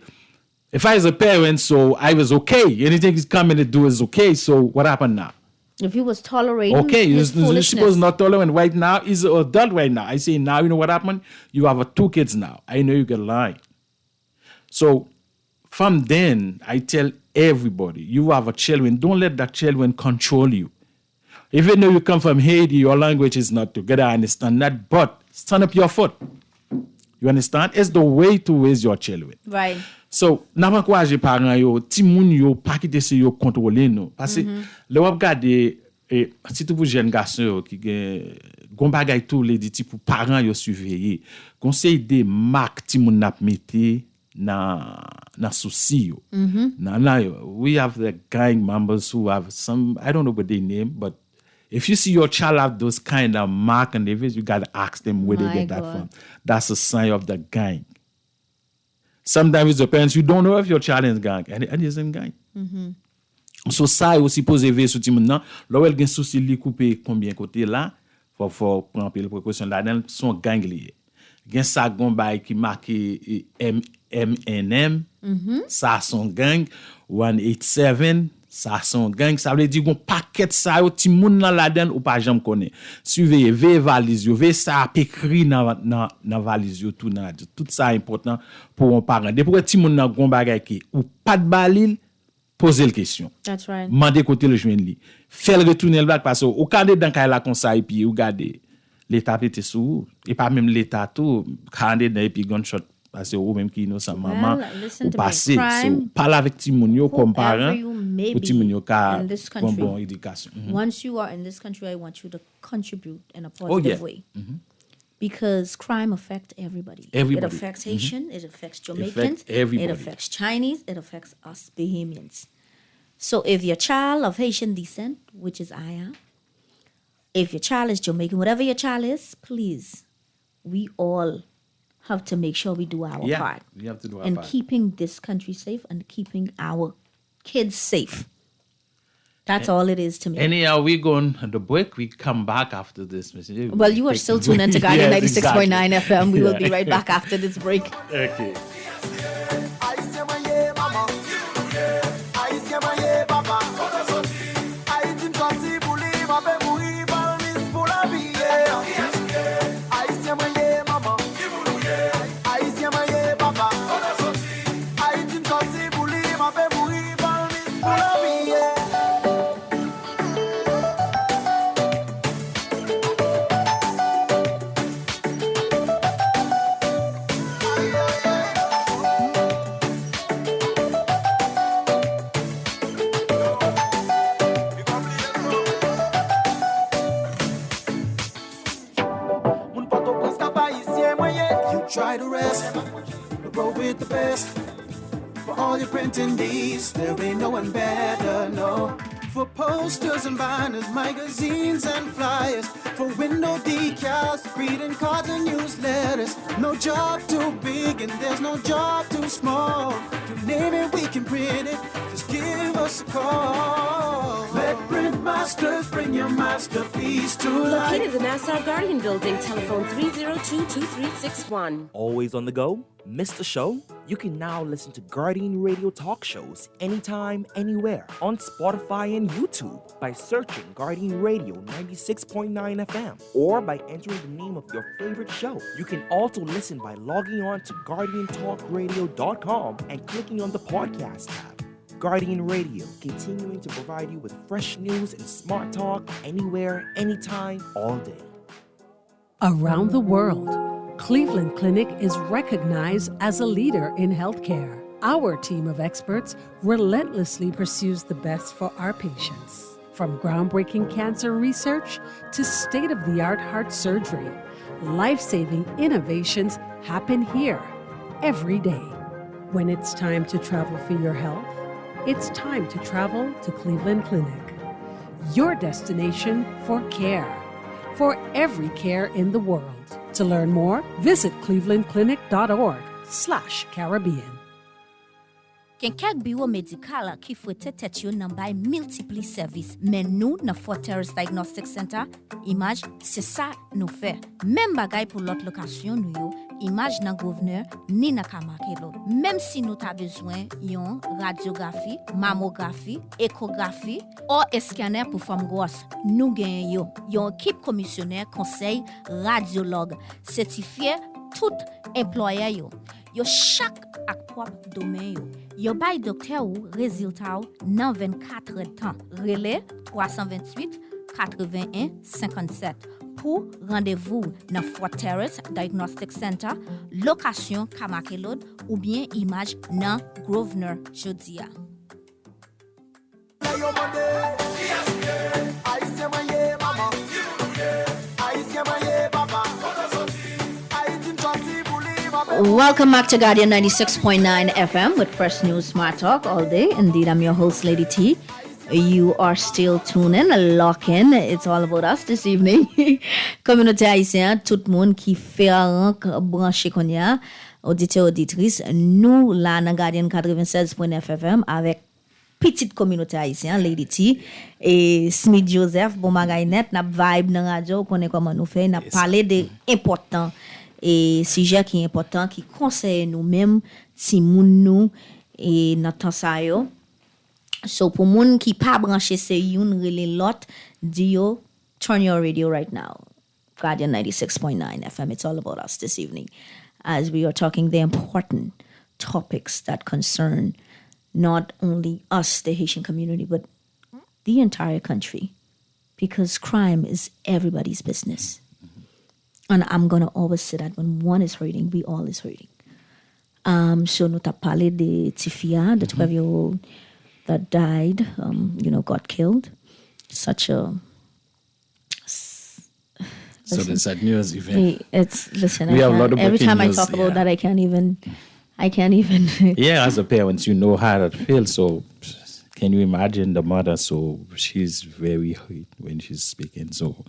as a parent, so I was okay. Anything he's coming to do is okay. So what happened now? if he was tolerating Okay, his you're foolishness. supposed not tolerant right now. He's an adult right now. I say now, you know what happened? You have 2 kids now. I know you can lie. So from then, I tell everybody, you have a children. Don't let that children control you. Even though you come from Haiti, your language is not together. I understand that. But stand up your foot. You understand? It's the way to raise your children. Right. So, n'a pas encourager parents yo, ti moun yo pas quitter se yo contrôler nous parce que le wap gade surtout pour jeunes garçons yo qui gen gon bagay tout les dit pour parents yo surveiller. Conseil de marque ti moun n'a mette na souci yo. Now we have the gang members who have some, I don't know what they name, but If you see your child have those kind of mark on their face, you got to ask them where My they get that God. from. That's a sign of the gang. Sometimes the parents, you don't know if your child is gang, and it is in gang. So ça aussi poser veille sur ti moun nan, là où elle gen souci li couper combien côté là, faut prendre pile précaution là dans son gang lié. Gen ça gon bay qui marqué MNM, ça son gang 187, ça son gang, ça veut dire gon paquet ça yo ti moun nan la den ou pas jamais connaît. Surveiller, veille valise yo, veille ça écrit dans valise yo tout nan. Tout ça important pour un parent. Depuis ti moun nan gon bagay ki ou pas de balil, poser la question. That's right. Mandez côté le joindre li. Faire retourner le bac parce que au cadre dans kay la conseil puis ou garder l'état pété sous et pas même l'état tout cadre dans et puis gunshot parce que ou même qui innocent maman listen ou to me. passé Crime, so parle avec ti moun yo comme whoever parent you may pour ti moun yo be ka in this bon country. bon éducation. Once you are in this country, I want you to contribute in a Oh, positive yeah. way. Because crime affects everybody. Everybody. It affects Haitian, it affects Jamaicans, affects everybody. it affects Chinese, it affects us Bahamians. So if your child of Haitian descent, which is I am, if your child is Jamaican, whatever your child is, please, we all have to make sure we do our Yeah, part we have to do our in part. keeping this country safe and keeping our kids safe. That's all it is to me. Anyhow, we going on the break. We come back after this. Well, you are still tuned into Guardian Yes, 96.9 exactly. FM. We will be Yeah. right back after this break. Okay. Haïtien moyen maman, Haïtien moyen papa. Haïtien sorti pour lui, m'a fait mourir par le pour la vie. Haïtien moyen maman, Haïtien moyen papa. Haïtien sorti pour lui, m'a fait mourir par le pour la vie. Moun pato preska pa isye mwenye. You try to rest, roll with the best. For all your printing needs, there ain't no one better, no. For posters and banners, magazines and flyers. For window decals, greeting cards and newsletters. No job too big and there's no job too small. To name it, we can print it. Just give us a call. Let Print Masters bring your masterpiece to life. Located in the Nassau Guardian Building, telephone 302-2361. Always on the go? Missed a show? You can now listen to Guardian Radio talk shows anytime, anywhere on Spotify and YouTube by searching Guardian Radio 96.9 FM or by entering the name of your favorite show. You can also listen by logging on to GuardianTalkRadio.com and clicking on the podcast tab. Guardian Radio, continuing to provide you with fresh news and smart talk anywhere, anytime, all day. Around the world, Cleveland Clinic is recognized as a leader in healthcare. Our team of experts relentlessly pursues the best for our patients. From groundbreaking cancer research to state-of-the-art heart surgery, life-saving innovations happen here every day. When it's time to travel for your health, it's time to travel to Cleveland Clinic. Your destination for care, for every care in the world. To learn more, visit clevelandclinic.org/Caribbean. Gen kek biro medikal ki fwete tet yo nan bay multipli servis. Men nou nan Fort Terrace Diagnostic Center, Image, se sa nou fe. Mem bagay pou lot lokasyon nou yo, Image nan Governor, ni nan Kamakelo. Mem si nou ta bezwen yon radiografi, mamografi, ekografi, ou scanner pou fam gros, nou gen yo. Yon ekip komisyoner konsey radiolog, sertifiye tout employé yo. Yo chak ak prop domen yo. Yo bay dokter ou rezultat ou nan 24 tan. Relais 328 81 57. Pour rendez-vous dans Fort Terrace Diagnostic Center, location Kamakelod ou bien Image dans Grosvenor, Jodia. Haïtien moyen maman, Haïtien moyen papa. Haïtien sorti pour lui, m'a fait Welcome back to Guardian 96.9 FM with fresh news, smart talk all day. Indeed, I'm your host, Lady T. You are still tuning, lock in. It's all about us this evening. Communauté haïtienne, tout le monde qui fait un branché qu'on y a, auditeur, auditrice, nous, là, dans Guardian 96.9 FM, avec petite communauté haïtienne, Lady T, et Smith Joseph, bon magay net, n'a vibe dans radio, connaît comment nous fait, n'a parlé de important, et sujet qui est important, qui conseille nous-mêmes, si nous, et notre temps ça yo. So, pour moun qui pas branché se youn really lot, Dio, turn your radio right now. Guardian 96.9 FM. It's all about us this evening as we are talking the important topics that concern not only us, the Haitian community, but the entire country. Because crime is everybody's business. And I'm going to always say that when one is hurting, we all is hurting. So, nous t'a parlé de Tifia, the 12-year-old that died, got killed. Such a the sad news event. Listen. We have a lot of every time news, I talk about that, I can't even. Yeah, as a parent, you know how that feels. So, can you imagine the mother? So she's very hurt when she's speaking. So,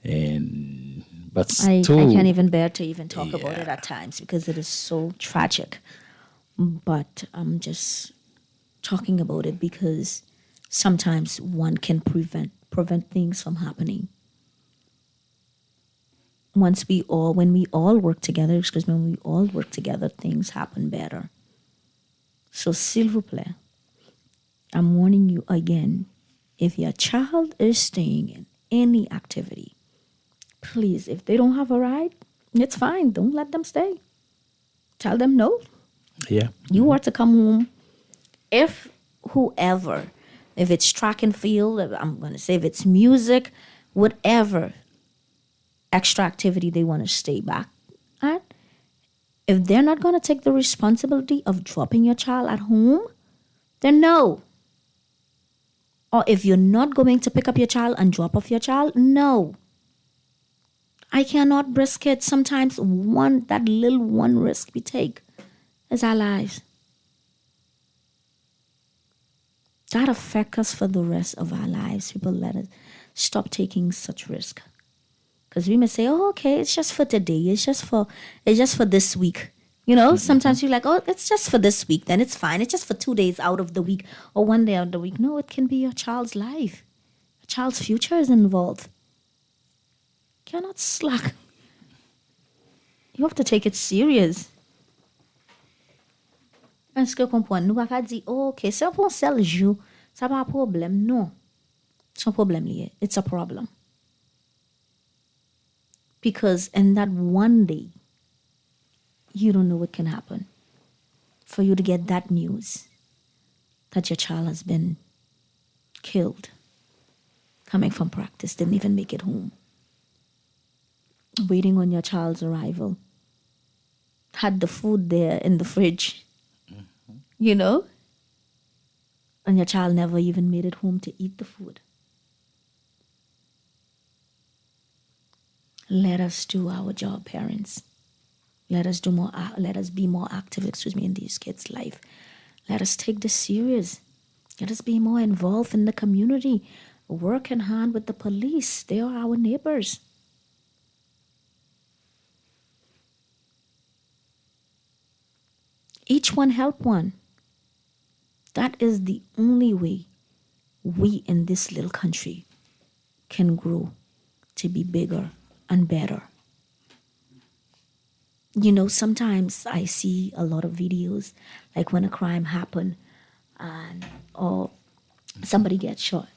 but I still, can't even bear to even talk about it at times because it is so tragic. But I'm just talking about it because sometimes one can prevent things from happening. When we all work together, things happen better. So, s'il vous plaît, I'm warning you again, if your child is staying in any activity, please, if they don't have a ride, it's fine. Don't let them stay. Tell them no. Yeah. You are to come home. If it's track and field, I'm going to say if it's music, whatever extra activity they want to stay back at, if they're not going to take the responsibility of dropping your child at home, then no. Or if you're not going to pick up your child and drop off your child, no. I cannot risk it. Sometimes that little one risk we take is our lives. That affects us for the rest of our lives. People, let us stop taking such risk. Because we may say, oh, okay, it's just for today. It's just for this week. Sometimes you're like, oh, it's just for this week. Then it's fine. It's just for 2 days out of the week or 1 day out of the week. No, it can be your child's life. Your child's future is involved. You cannot slack. You have to take it serious. Est-ce que comprendre? Nous pas dire, oh, ok, c'est pour seul jour, ça pas un problème. Non. C'est un problème lié. It's a problem. Because in that one day, you don't know what can happen. For you to get that news that your child has been killed, coming from practice, didn't even make it home. Waiting on your child's arrival. Had the food there in the fridge. And your child never even made it home to eat the food. Let us do our job, parents. Let us be more active, in these kids' life. Let us take this serious. Let us be more involved in the community. Work in hand with the police. They are our neighbors. Each one help one. That is the only way we in this little country can grow to be bigger and better. Sometimes I see a lot of videos, like when a crime happened or somebody gets shot.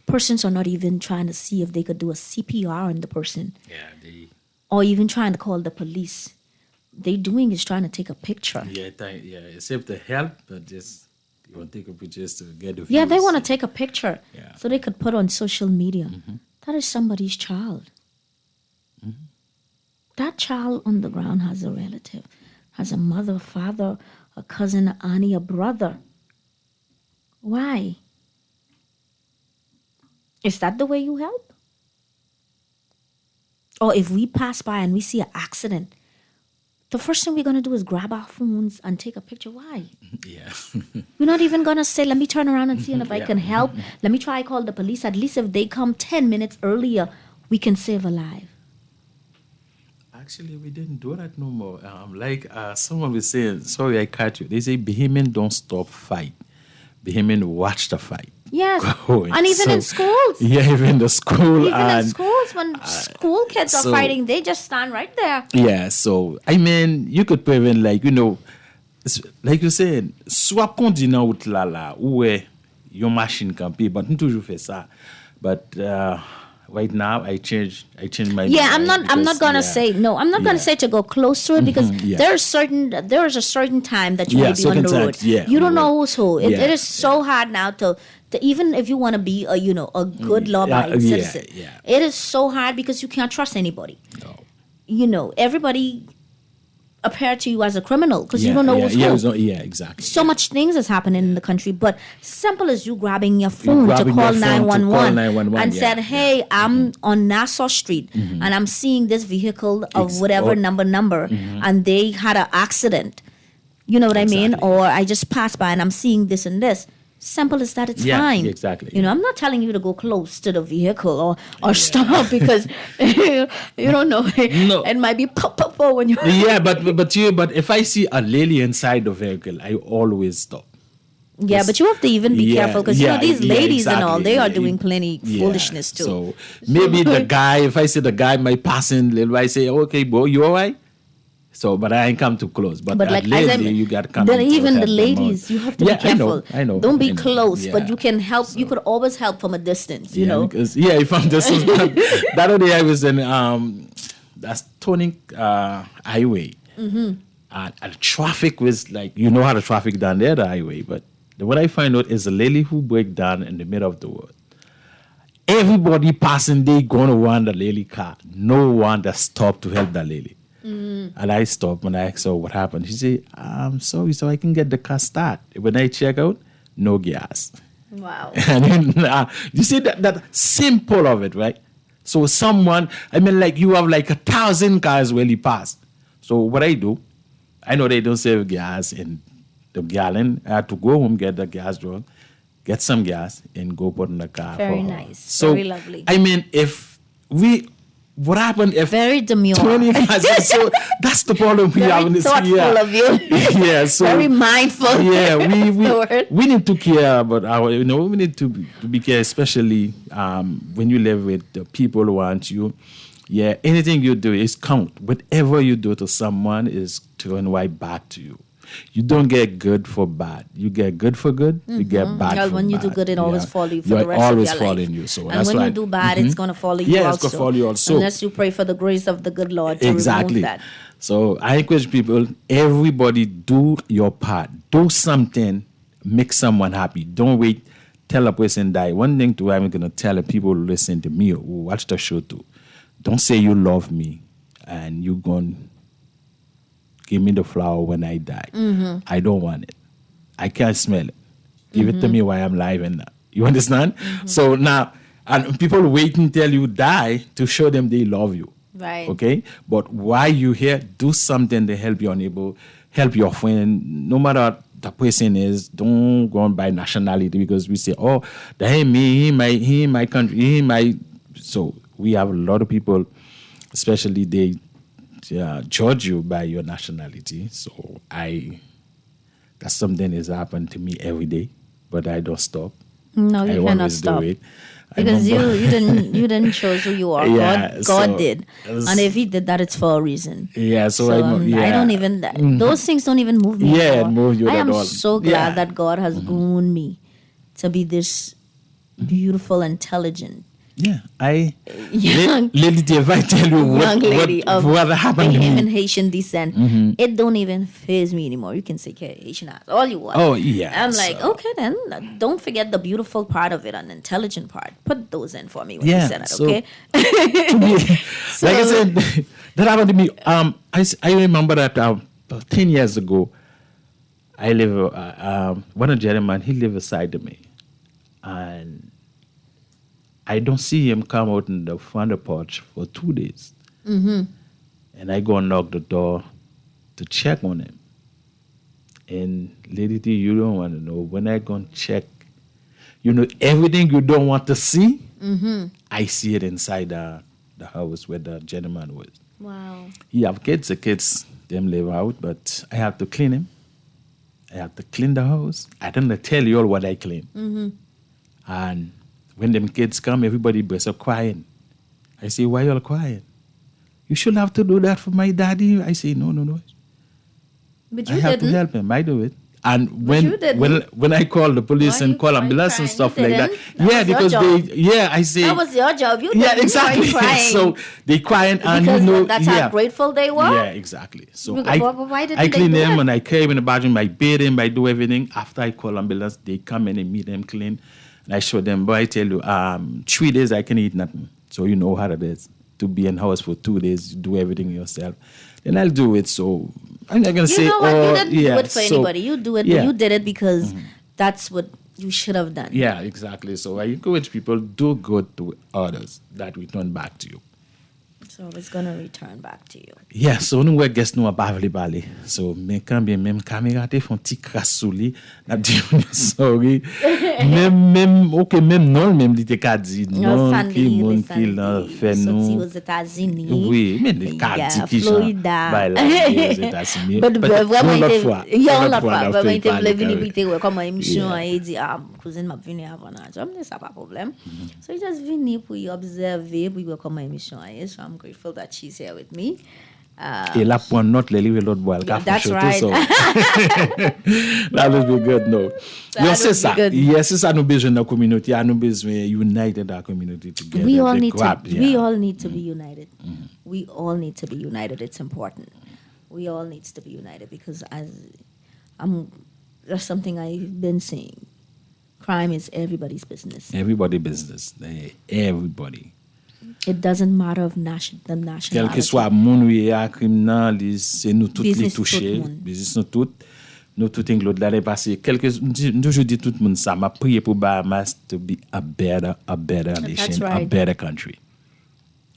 Persons are not even trying to see if they could do a CPR on the person. Yeah, or even trying to call the police. They doing is trying to take a picture. Except the help, but just you want to take a picture just to get the views. Yeah, they want to take a picture so they could put on social media. Mm-hmm. That is somebody's child. Mm-hmm. That child on the ground has a relative, has a mother, father, a cousin, an auntie, a brother. Why? Is that the way you help? Or if we pass by and we see an accident, the first thing we're going to do is grab our phones and take a picture. Why? Yeah. You're not even gonna say, let me turn around and see if I can help. Let me try call the police. At least if they come 10 minutes earlier, we can save a life. Actually, we didn't do that no more. Someone was saying, sorry, I cut you. They say Bahamian don't stop fight. Bahamian watch the fight. Yes, going. and even in schools. Yeah, even the school. Even in schools, when school kids are fighting, they just stand right there. Yeah, so, I mean, you could prevent, like you're saying, soit continent out là, où your machine can be, but toujours fait ça. But right now, I changed my mind. I'm not gonna say no. I'm not gonna say to go close to it because there is a certain time that you may be on the road. You don't know who's who. It is so hard now to even if you want to be a good law-abiding citizen. It is so hard because you can't trust anybody. No. Everybody appear to you as a criminal because you don't know who's who. Exactly. So much things is happening in the country, but simple as you grabbing your phone to call 911 and said, hey, I'm on Nassau Street and I'm seeing this vehicle of whatever number and they had an accident. You know what I mean? Or I just passed by and I'm seeing this and this. Simple as that, it's fine. Exactly. I'm not telling you to go close to the vehicle or stop because you don't know. No. It might be pop when you. But if I see a lady inside the vehicle, I always stop. Yeah, but you have to even be careful because these ladies and all, they are doing plenty foolishness too. So maybe the guy, if I see the guy might passing, I say, okay, bro, you all right? So, but I ain't come too close. But like lately, you got to come. Then even the ladies, you have to be careful. I know. Don't be close, but you can help. So, you could always help from a distance. You know. Because, from distance. That other day I was in that's Tonic Highway. And the traffic was like, how the traffic down there, the highway. But what I find out is a lady who break down in the middle of the road. Everybody passing, they going to run the lady car. No one that stopped to help the lady. And I stopped and I asked her what happened. She said, I'm sorry, so I can get the car started. When I check out, no gas. Wow. And then, you see that simple of it, right? So you have like 1,000 cars really pass. So what I do, I know they don't save gas in the gallon. I had to go home, get the gas drawn, get some gas, and go put in the car. Very nice. So, very lovely. What happened if very demure 20 guys? So that's the problem we have in this year. Of you. So very mindful. Yeah, we need to care about our. We need to be careful, especially when you live with the people who want you. Yeah, anything you do is count. Whatever you do to someone is turned right back to you. You don't get good for bad. You get good for good. You get bad for bad. When you do good, it always follows you for the rest of your life. Always you. So and when you do bad, it's going to follow you also. Yeah, it's going to follow you also. Unless you pray for the grace of the good Lord to remove that. So I encourage people, everybody do your part. Do something, make someone happy. Don't wait, tell a person die. One thing too, I'm going to tell the people who listen to me or who watch the show too. Don't say you love me and you're going to give me the flower when I die. I don't want it. I can't smell it. Give it to me while I'm alive and you understand? So now, and people wait until you die to show them they love you. Right. Okay? But while you're here, do something to help your neighbor, help your friend, no matter what the person is. Don't go on by nationality because we say, oh, that ain't me, he my country, he my. So we have a lot of people, especially they judge you by your nationality. So that's something that's happened to me every day, but I don't stop. No, you cannot stop. Because you didn't choose who you are. God did. And if he did that, it's for a reason. Yeah, so I don't even, those things don't even move me. Yeah, it moves you I at am all. so glad that God has grown me to be this beautiful, intelligent. Yeah, lady, if I tell you what happened to me. And Haitian descent, it don't even faze me anymore. You can say Haitian ass all you want. Oh, yeah. I'm like, okay then, don't forget the beautiful part of it and the intelligent part. Put those in for me when you say that, okay? Like I said, that happened to me. I remember that 10 years ago, I live, one gentleman, he lived beside me. And I don't see him come out in the front porch for 2 days. And I go and knock the door to check on him. And Lady T, you don't want to know. When I go and check, everything you don't want to see, I see it inside the house where the gentleman was. Wow. He have kids, the kids, them live out, but I have to clean him. I have to clean the house. I don't tell you all what I clean. And when them kids come, everybody bursts up crying. I say, why you all crying? You should have to do that for my daddy. I say, no. But you I have didn't. to help him. I do it. And you didn't. when I call the police Why and you- call why you ambulance and crying? stuff You like that. didn't? That was your Because job. I say That was your job. You yeah, didn't. exactly. You were crying. So they crying and because that's yeah. how grateful they were. Yeah, exactly. So But why didn't I they clean do them that? and I carry him in the bathroom, I bathe him, I do everything. After I call ambulance, they come in and meet them clean. And I show them, boy, I tell you, 3 days I can eat nothing. So you know how it is. To be in house for 2 days, do everything yourself. Then I'll do it. So I'm not gonna say You know what? You didn't yeah, do it for so- anybody. You do it. yeah. You did it because that's what you should have done. Yeah, exactly. So I encourage people, do good to others that return back to you. So it's gonna return back to you. Yeah, so nous wè guest nous a pas vle parler. So men quand bien même caméra te font petit crasse sou li, n'a dit sorry. même non même li te ka di non ki moun ki lan fait nous. Sorti aux États-Unis. Oui, mais les ka di ki jan. Florida. Bah là, aux États-Unis. But vraiment, l'autre il fois. était, il y a L'autre l'autre fois, fois, on a vraiment, fait il était parler venu carré. inviter, comme émission, Yeah. et il dit, cousine m'a venu avant, je me dis, ça pas problème. So he just venu pour y observer, pour y voir comment émission est. So I'm grateful that she's here with me. Et là pour note les livres l'autre bois, le café That's chaud, right. so. That will be good, no. That Yes, c'est would ça. be good. Yes, c'est ça nous besoin dans la communauté, nous besoin united our community together. We all They need to. grab, We yeah. all need to be united. We all need to be united. It's important. We all need to be united because that's something I've been saying. Crime is everybody's business. Everybody business. Everybody. It doesn't matter of the Quel nationality. que soit moun ou ya criminal, c'est nous tous les Business toucher. tout le monde. Business nous tout l'autre l'année passée. Je dis tout le monde ça. M'a prié pour Bahamas to be a better nation, right. a better country.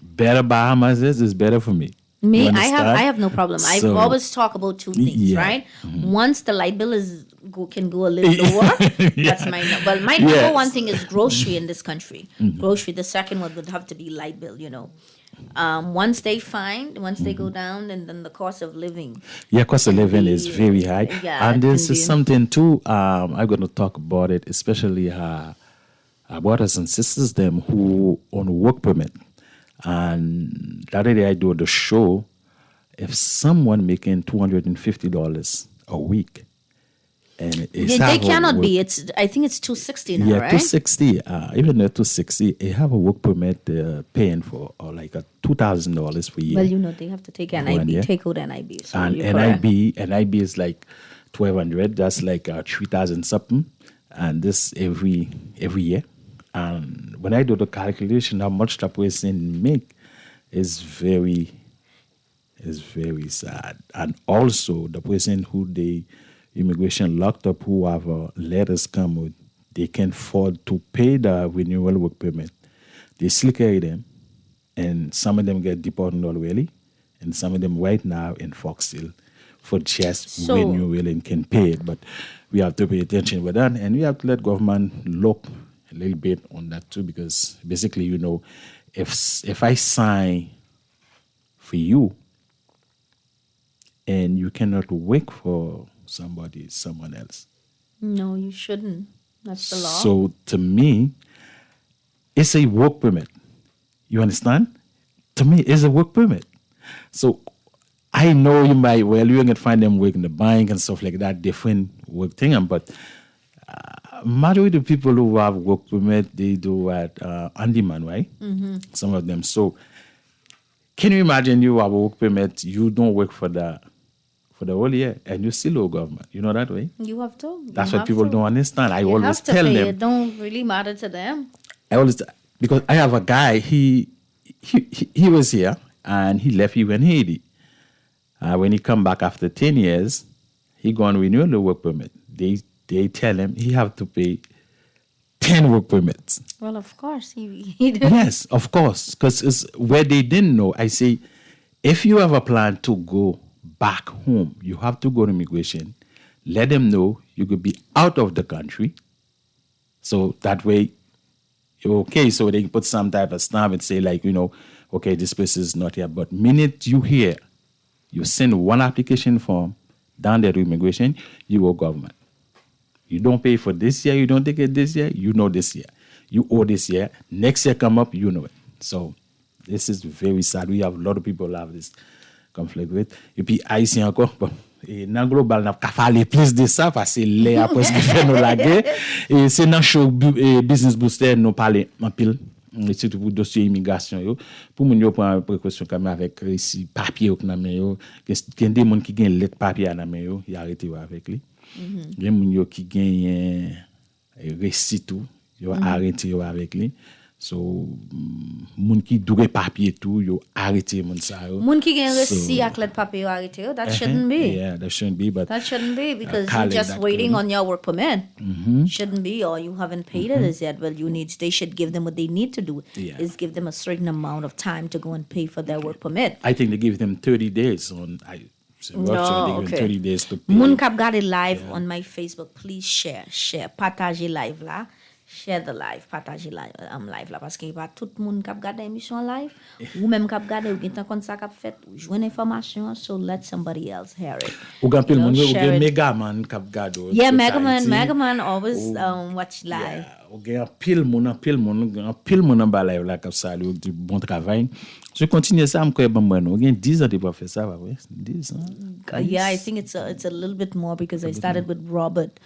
Better Bahamas is better for me. Me, You I have understand? no problem. I've So- always talk about two things, Yeah. right? Once the light bill can go a little lower, that's my well. My number Yes. one thing is grocery in this country. Grocery. The second one would have to be light bill. Once they go down, and then the cost of living. Yeah, cost of living is very high. Yeah, And it this can is be. something too, I'm going to talk about it, especially our brothers and sisters, them who on work permit. And the other day I do the show, if someone making $250 a week, and it's They have a cannot work- be. I think it's 260 now, yeah, right? 260. Even at 260, they have a work permit paying for like a $2,000 per year. Well, they have to take One, NIB, yeah. take out NIB. So And you're correct. NIB is like 1,200. That's like 3,000 something, and this every year. And when I do the calculation, how much that person make is very sad. And also the person who the immigration locked up, who have letters come with, they can afford to pay the renewal work permit. They still carry them, and some of them get deported already, and some of them right now in Foxhill for just So- renewal and can pay it. But we have to pay attention with that, and we have to let government look a little bit on that too, because basically, if I sign for you and you cannot work for someone else. No, you shouldn't. That's the law. So to me, it's a work permit. You understand? To me, it's a work permit. So I know you can find them work in the bank and stuff like that, different work thing, but majority of people who have work permit, they do at on demand, right? Some of them. So can you imagine you have a work permit, you don't work for the whole year, and you still owe government? You know that way? You have to. That's You what have people to. don't understand. I You always have to tell pay. them. It don't really matter to them. Because I have a guy, he was here and he left, he went Haiti. When he come back after 10 years, he go and renew the work permit. They tell him he have to pay 10 work permits. Well, of course, he did. Yes, of course, because it's where they didn't know. I say, if you have a plan to go back home, you have to go to immigration. let them know you could be out of the country. So that way, you're okay. So they can put some type of stamp and say, like, okay, this person is not here. But minute you here, you send one application form down there to immigration, you owe government. You don't pay for this year, you don't take it this year, you know this year. You owe this year. Next year come up, you know it. So this is very sad. We have a lot of people who have this conflict with. Et puis, Haïtien encore, bon, et dans le global, n'a pas parlé plus de ça parce que les après ce qui fait nous la guerre. Et c'est dans le show Business Booster, nous parlons en pile, surtout pour le dossier immigration. Yo. Pour nous, prendre précaution quand même avec ici, papier au nan men yo. Il y a des gens qui ont lettre papier à nan men yo, il arrêté avec lui. Il y a des gens qui ont récit tout, il arrêté avec lui. So, moun ki doure papier tout, yo arrêté moun sa yo. Moun ki gen resi ak let papier yo arrêté yo, that shouldn't be. Yeah, that shouldn't be, but... That shouldn't be, because you're just waiting on your work permit. Shouldn't be, or you haven't paid it as yet. Well, they should give them what they need to do, is give them a certain amount of time to go and pay for their work permit. I think they give them 30 days on... No, okay. 30 days to pay. Moun kap gade live on my Facebook, please share, partage live la. Share the live, partage live la, parce que pas tout le monde qui regarde l'émission live, ou même qui regarde ou qui tant comme ça qui fait, ou joindre information, so let somebody else hear it. Ou gan pile monde, ou gen Megaman qui regarde. Yeah, Megaman always watch live. Ou gen pile monde en bas live là comme ça, du bon travail. Je continue ça, m'koy bon moi, ou gen 10 ans de pas faire ça, pas vrai? 10 ans. Yeah, I think it's a little bit more because I started with Robert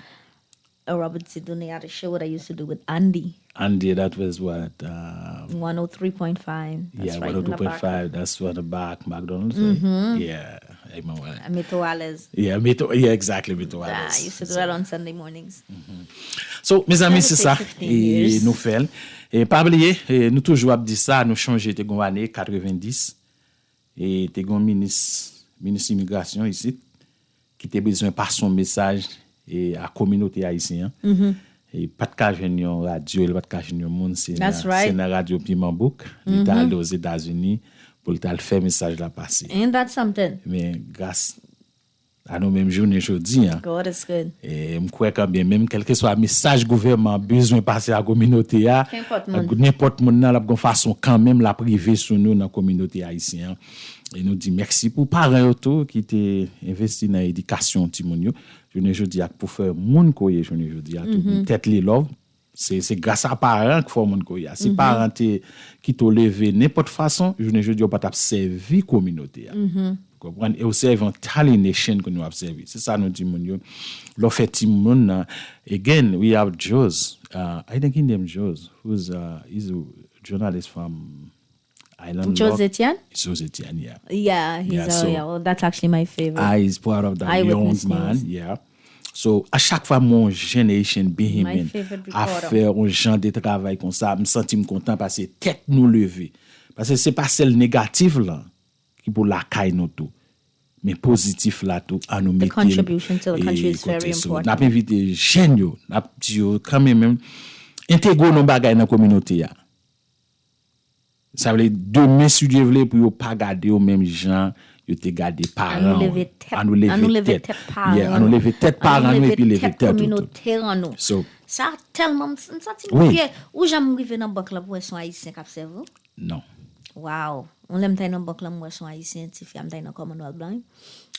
Sidoni at a show what I used to do with Andy. Andy, that was what? 103.5. That's right 102.5. That's what the McDonald's. Yeah. Mito Wales. Yeah, exactly. Mito Wales. I used to do that on Sunday mornings. So, mes amis, c'est ça. Et nous faisons. Et pas oublier, nous toujours dit ça, nous changer te gon année 90. Et te gon ministre immigration ici qui te besoin par son message et à communauté haïtienne. Et pas de cas jeune radio, pas de cas jeune monde, c'est la radio Piment Book, il est allé aux États-Unis pour le faire message là passer. Ain't that something? Mais grâce à nous même journée aujourd'hui, God is good. Et me crois quand bien même quel que soit message gouvernement besoin passer à la communauté n'importe monde là de façon quand même la privé sur nous dans la communauté haïtienne. Et nous dit merci pour parents autour qui t'ai investi dans l'éducation timonio. Je dis pour faire moun koye je dis tout tête les love c'est grâce à parents qui font moun koye. Si parents qui t'ont levé n'importe façon je dis pas t'a servi communauté. Comprendre et aussi un talent nation que nous avons servi. C'est ça nous dit mon lo fait timon again we have Joes I think in them Joes who's he's a journalist from Island Jose Etienne? Jose Etienne, yeah. Yeah, well, that's actually my favorite. He's part of that young man, yeah. So, à chaque fois, mon generation behind à faire un genre de travail comme ça, je me sens content parce que tête nous lever. Parce que c'est pas celle négative là qui pour la caille nous tout. Mais positif là tout à nous mettre. The contribution to the country is very important. N'a pas invité jeunes yo, n'a dit quand même intégrer nos bagages dans la communauté ya. Ça veut dire demain si Dieu voulait pour pas garder au même gens, yo te garder parents. À nous lever tête parents et puis lever tête communautaire en nous. Ça tellement senti fier ou j'aime arriver dans banque là pour son haïtien qui observe. Non. Wow, on l'aime tailler dans banque là moi son haïtien ti fi am tailler dans Commonwealth blanc.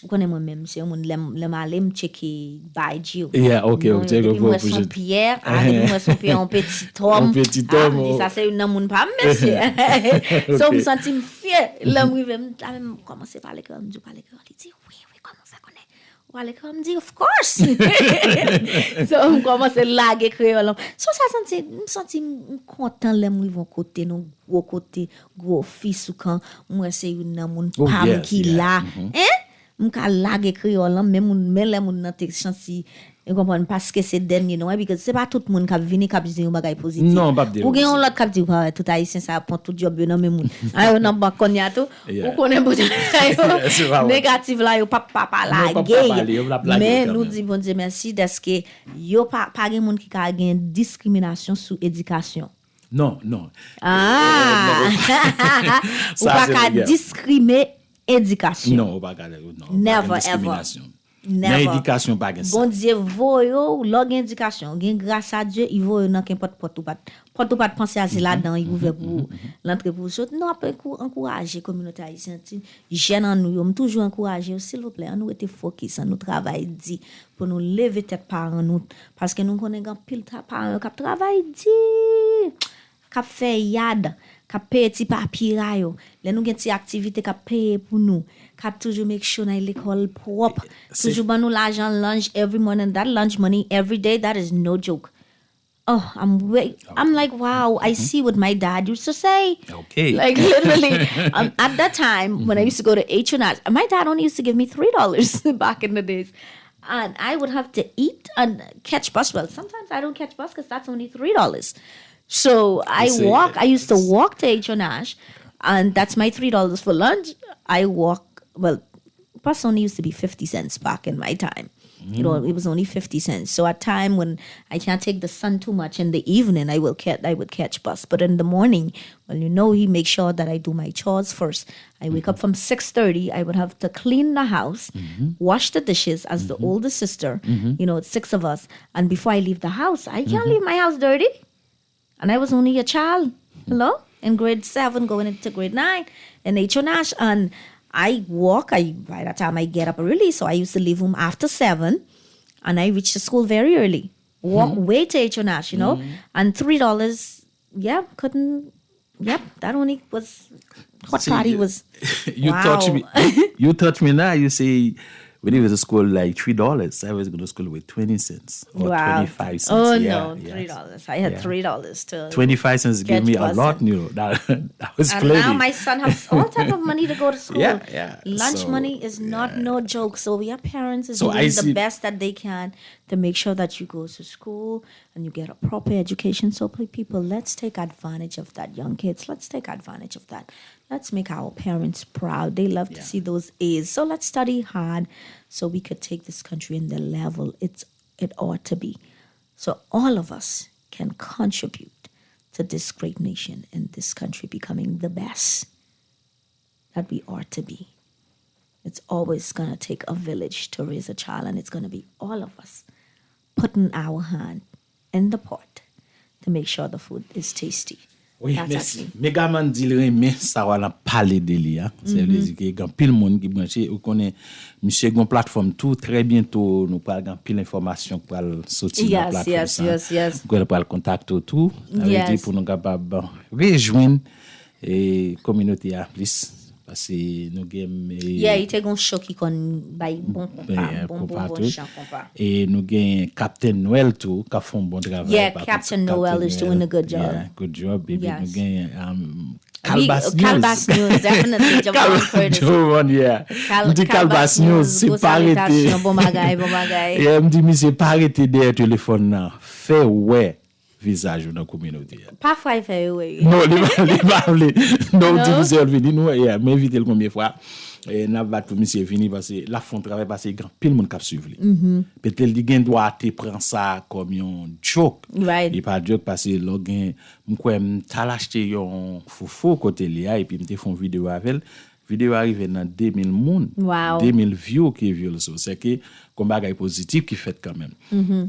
Ou connais moi même c'est mon l'aime aller me checker by Gio. Yeah, okay, okay, go pour son Pierre, moi son Pierre un petit homme. Ça c'est une moun pas monsieur. So me senti fier, l'aime même commencer par l'école, me parler l'école, il dit oui, comment ça connaît. Ou à l'école me dit of course. So on commence à laguer créole. So ça senti content l'aime vont côté non gros côté gros fils ou quand moi c'est une moun pam qui là. M'ka laguer créole même les moun nan te chansi vous comprenez parce que c'est dernier non because c'est pas tout le monde qui vient qui dit un bagage positif. Non, pas dire. Ou gen l'autre qui dit tout haïtien ça prend tout job nan même moun. Ayo nan ba konya tout. Ou connaît bon négatif là yo pas laguer. Mais nous dit bon Dieu merci parce que yo pas gen moun qui ka gen discrimination sous éducation. Non. Ou pas ka discriminer éducation. Non, pas garder non. Never ever. Never. Nan éducation pas gen ça. Bon Dieu voyo, log éducation, gen grâce à Dieu, il voyo nan n'importe porte ou pas penser à c'est là-dedans, il ouvert pour l'entrée pour ça. Non, après encourager communauté haïtienne, jeune en nous, toujours encourager, s'il vous plaît, nous était focus, nous travail dit pour nous lever tête par nous parce que nous connaissons pile parents qui travail dit, qui fait yad, qui paye petit papier yo, les nous gen ti activité qui paye pour nous. Cap toujours make sure na l'école propre. Toujours ban nous l'argent lunch every morning. That lunch money every day, that is no joke. Oh, I'm like, wow, I see what my dad used to say. Okay. Like literally, at that time when I used to go to H&R, my dad only used to give me $3 back in the days. And I would have to eat and catch bus. Well, sometimes I don't catch bus because that's only $3. So I used to walk to H&R and that's my $3 for lunch. I walk. Well, bus only used to be 50 cents back in my time. You know, it was only 50 cents. So at time when I can't take the sun too much in the evening, I would catch bus. But in the morning, well, you know, he makes sure that I do my chores first. I wake up from 6:30. I would have to clean the house, wash the dishes as the older sister. You know, it's 6 of us. And before I leave the house, I can't leave my house dirty. And I was only a child, hello, in grade 7 going into grade 9 in H&H. And I walk, by the time I get up early, so I used to leave home after 7, and I reach the school very early. Walk way to H&H, you know, and $3, that only was, what party was, You wow. touch me. You touch me now, you say, when he was at school, like $3. I was going to school with 20 cents or 25 cents. Oh, yeah, no, $3. I had $3 to 25 cents give me a lot, you know. That was and plenty. now my son has all type of money to go to school. Yeah. Lunch So, money is not no joke. So your parents is So I doing see- the best that they can to make sure that you go to school and you get a proper education. So people, let's take advantage of that, young kids. Let's take advantage of that. Let's make our parents proud. They love to see those A's. So let's study hard so we could take this country in the level it ought to be. So all of us can contribute to this great nation and this country becoming the best that we ought to be. It's always going to take a village to raise a child, and it's going to be all of us putting our hand in the pot to make sure the food is tasty. Oui, That's merci. actually- Megaman dit le mais ça va la parler de lui. C'est veut dire que grand pile monde qui branché ou connaît monsieur gon plateforme tout très bientôt nous pas grand pile information pour sortir Yes, la plateforme. yes, ça. yes, yes. Pour le contacter tout. Ça veut Yes. dire pour nous capable rejoindre et communauté à plus parce que nous gagne Yeah, il te gon choc qui kon bay bon champ compas. et nous gagne Captain Noël tout qui font bon travail. Yeah, par Captain contre, Noel is doing a good job. Yeah, good job. Et puis Yes. nous gagne Calbas Calbas News, definitely. Javon Curtis. Jovan, yeah. M'di Calbas News, c'est gros pas arrêté. salutation, bon bagay. Et m'di, mi c'est pas arrêté derrière téléphone là. Fait ouais visage dans la communauté. Parfois, il fait oui. Non, il va parler. Non, m'di, mi c'est venu, nous, m'invite le combien de fois. Et n'a pas pour monsieur fini parce que la fond travail parce que grand pile monde cap suivre. Peut-être il gain droit te prendre ça comme un joke. Right. Et pas joke parce que lo gain m'kwa m'ta l'acheter un foufou côté là et puis m'te font vidéo avec elle. Vidéo arrive dans 2000 moun. Wow. 2000 views qui view so c'est que comme bagay positif qui fait quand même.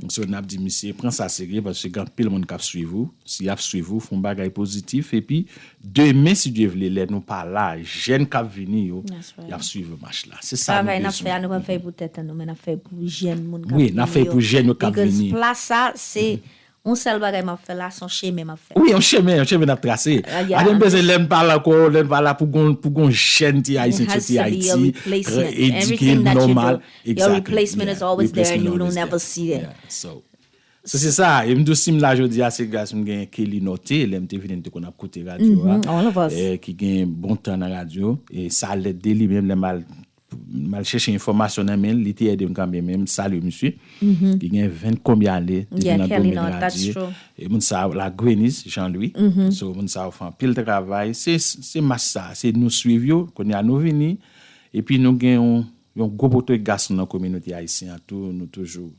So n'a dit monsieur prend ça sérieux parce que quand pile monde cap suivre, si a suivre font bagay positif et puis demain si Dieu veut les nous pas là, jeune cap venir yo, That's right. y a suivre match là. C'est ça. Travail nous n'a besoin. fait, nous pas fait pour tête, nous, mais n'a fait pour jeune moun. Oui, n'a fait pour jeune qui Because venir. place ça, c'est, on seul bagay m'a fait là, son chemin m'a fait. Oui, on chemin n'a tracé. Yeah. A besoin l'aime pas là quoi, l'aime pas là pour gon jeune ti It haïtien has ti to be a Haïti, replacement. éduqué Everything that you normal. do, your replacement is always there and you don't Replacement never always see it. there. Yeah. So c'est ça, et m'dou sim là jodi a c'est grâce m'gain Kelly Noté, l'aime te vinn te qu'on a côté radio all of us. qui gain bon temps dans radio et ça l'aide de lui même le mal chercher information dans mail, il était aidé quand même salut monsieur qui gagne 20 combien années Yeah, dans le Kelly domaine Note, that's radio. true. Et moun sa la Gwenis Jean-Louis so moun sa fait pile travail c'est match ça c'est nous suivre qu'on a nous venir et puis nous gagnons un gros poteau garçon dans la communauté haïtienne tout nous toujours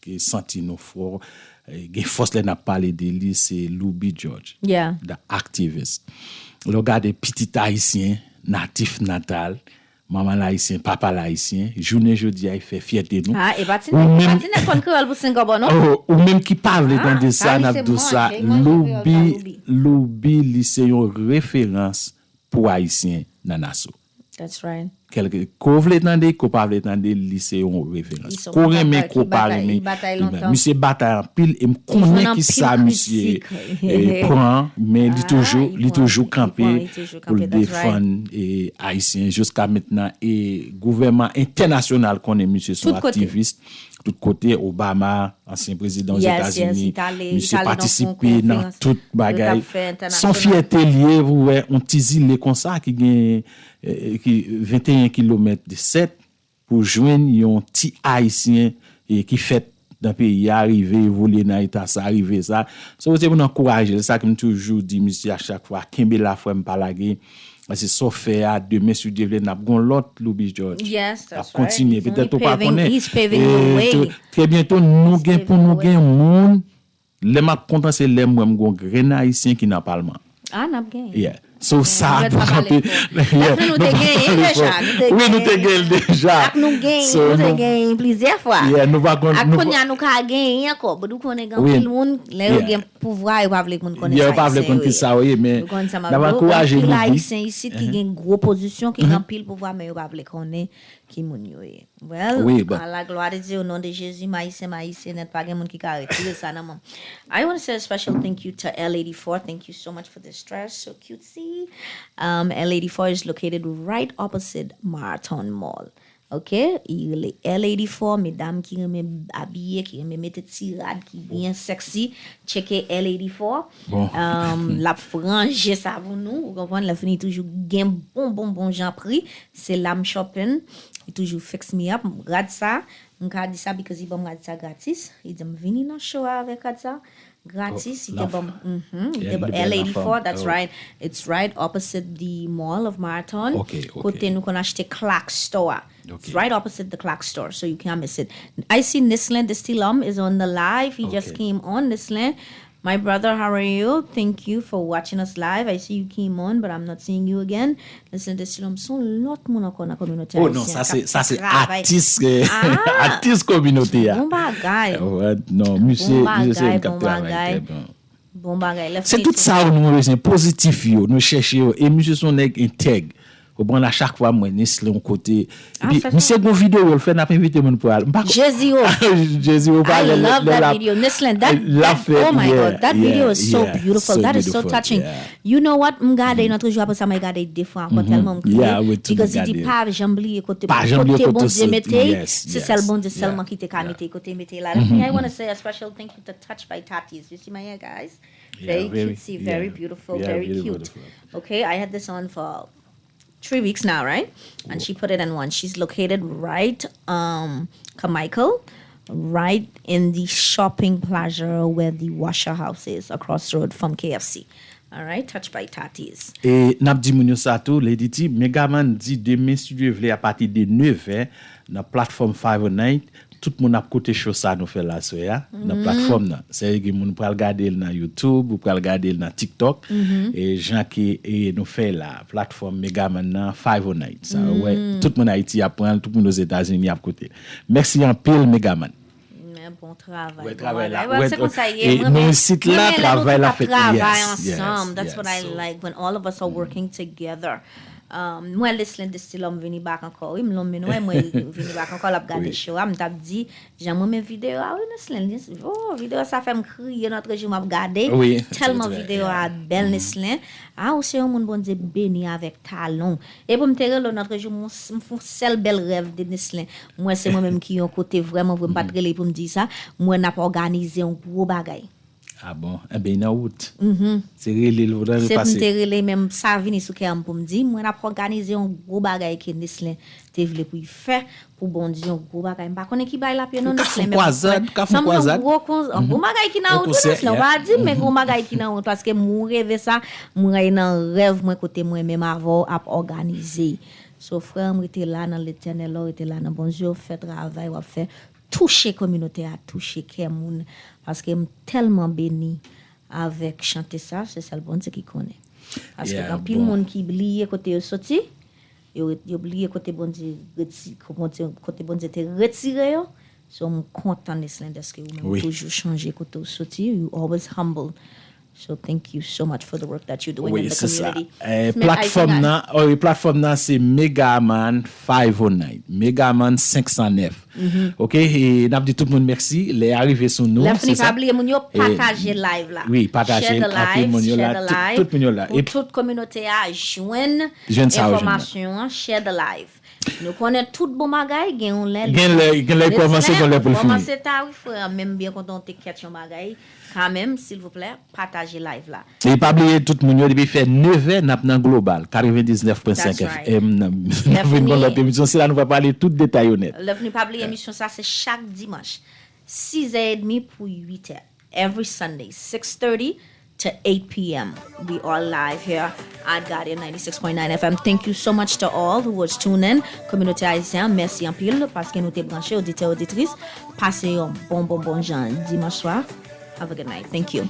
qui senti nous fort gain force là n'a parlé de lui c'est Louis George Yeah. the activist le gars des petits haïtiens natif natal maman l'haïtien, papa l'haïtien, journée jeudi a fait fierté nous. Ah, et patine kon créole pour 5 bon non? Ou même qui parle de ça, n'a de ça, l'oubi lycée une référence pour haïtien dans naso. That's right. Quelque ko vle tande ko pa vle tande lycée on référence ko remen ko pa remen monsieur bataille en pile et me connaît qui ça monsieur prend mais il toujours campé pour défendre et haïtien jusqu'à maintenant et gouvernement international connaît monsieur son activiste tout côté Obama ancien président des États-Unis monsieur participé dans toute bagaille sans fierté lié vous voyez on tizile comme ça qui gagne qui 21 km de 7 pour joindre un petit haïtien et qui fait dans pays arriver voler dans état ça arriver ça so c'est pour encourager ça comme toujours dit monsieur à chaque fois kembe la fois me parler parce que ça fait à demain sur Dieu n'a gon l'autre Louis George yes that's continuer right. peut-être pas connaître très bientôt nous gain pour nous gain monde les m'a content c'est les moi gon grain haïtien qui dans parlement n'a gain yeah. So ça nous te gagné déjà nous gagné plusieurs fois nous va nous ka gagné encore beaucoup connaît grand tout le monde les gain pouvoir et pas veut qu'on connaisse ça pas veut qu'on qui ça oui mais d'avoir encourager les haïtiens ici qui gagne gros position qui grand pile pouvoir mais pas veut connaît qui moun yo well à la gloire de Dieu au nom de Jésus haïtien n'est pas gain monde qui ka retirer ça non I want to say a special thank you to L84 thank you so much for this dress so cutesy. L84 is located right opposite Marathon Mall. Okay, il est L84, mesdames qui aiment habiller, qui aiment mettre tirade, qui bien sexy, checker L84. Bon. La frange ça pour nous, vous comprenez, la fini toujours gain bon Jean prix, c'est l'âme shopping, il toujours fix me up, regarde ça, on dit ça parce qu'il bon regarde ça gratis, il dit venir dans show avec ça. Gratis, L84, that's right. It's right opposite the Mall of Marathon. Okay. Côté nous qu'on acheter Clark Store. It's right opposite the Clark Store, so you can't miss it. I see Nislan Distilum is on the live. He just came on, Nislan. My brother, how are you? Thank you for watching us live. I see you came on, but I'm not seeing you again. Listen, Distilum, son l'autre monde dans la communauté. Oh non, ça c'est artiste communauté. Bon bagay. Non, monsieur c'est bon bagay. C'est tout ça nous c'est positif yo, nous chercher et monsieur son nèg intègre. Au bon à chaque fois moi Nestlé on côté et puis monsieur gon vidéo le fait n'a pas invité mon pour Jésus I love that video Nestlé oh my god that video is so beautiful that is so touching you know what m'gade notre jour après ça m'a gardé des fois encore tellement because il dit pas j'oublie côté bon Dieu mettez c'est celle bon Dieu seulement qui te camité côté mettez là I want to say a special thank you to Touch by Tatis you see my hair guys very cutesy very beautiful very cute okay I had this on for 3 weeks now, right? And she put it in one. She's located right, Carmichael, right in the shopping plaza where the washer house is, across the road from KFC. All right, Touch by Tatis. Et n'a dit moun yo ça tout, Lady T, Megaman dit demain studio vle à partir de 9h dans plateforme 509. Tout le monde a côté chose ça nous fait là soya dans plateforme là c'est que moun pour regarder dans YouTube ou pour regarder dans TikTok et gens qui nous fait la plateforme Megaman 509 ça ouais tout le monde Haïti apprend tout le monde aux États-Unis à côté merci en pile Megaman bon travail. Ouais, travail là. Ouais, c'est comme ça. Et nous site là travail là fait ensemble. That's what I like when all of us are working together. Moi Leslie Distilum venu back encore. Oui, moi venu back encore la regarder show. Me t'a dit, j'aime mes vidéos. Ah oui, Leslie. Oh, vidéo ça fait me crier notre jour m'a regarder. Tellement vidéo à belle Leslie. Ah aussi un monde bon Dieu béni avec talent. Et pour me terre notre jour mon seul bel rêve de Leslie. Moi c'est moi même qui un côté vraiment pas trélé pour me dire ça. Moi n'a pas organisé un gros bagage. Ah bon, eh ben en août. C'est relé le voudrait passer. C'est relé même ça vini sous cœur pour me dire moi n'a pas organisé un gros bagage que Nestlé te voulait pour faire pour bon Dieu un gros bagage pas connait qui bail la pied non Nestlé même. Ka croisade. Un gros bagage qui na août Nestlé on va dire mais gros bagage qui na août parce que moi rêve ça, moi dans rêve moi côté moi même avant à organiser. So frère moi était là dans l'Éternel, là était là dans bon Dieu fait travail ou fait toucher communauté à toucher quelqu'un parce que tellement béni avec chanter ça c'est ça le bon Dieu qui connaît parce que quand pile monde qui oublié côté sorti yo oublié côté bon Dieu côté bon Dieu te retiré yo. So I'm content Neslindes que vous même toujours changer côté sorti. You always humble. So thank you so much for the work that you're doing in the community. Plateforme là c'est Megaman 509, Megaman 509. OK, et n'a dit tout le monde merci, les arrivé sur nous. C'est ça. Pas oublier moun yo partager live là. Oui, partager tout le monde là et toute communauté a joindre information, share the live. Nous connaissons tout bon bagay, gen on les commencer pour le finir. Commencer tard, il faut même bien quand on te question bagay. Quand même, s'il vous plaît, partagez live là. Et pas oublier tout le monde depuis fait 9h n'a dans global 99.5 FM. Notre émission c'est là nous va parler tout détail honnête. L'venue pas oublier émission ça c'est chaque dimanche 6h30 pour 8h. Every Sunday 6:30 to 8 p.m. We are live here at Guardian 96.9 FM. Thank you so much to all who was tuned in. Communauté haïtienne, merci en pile parce que nous t'es branchés, auditeurs, auditrices. Passez un bon Jean dimanche soir. Have a good night. Thank you.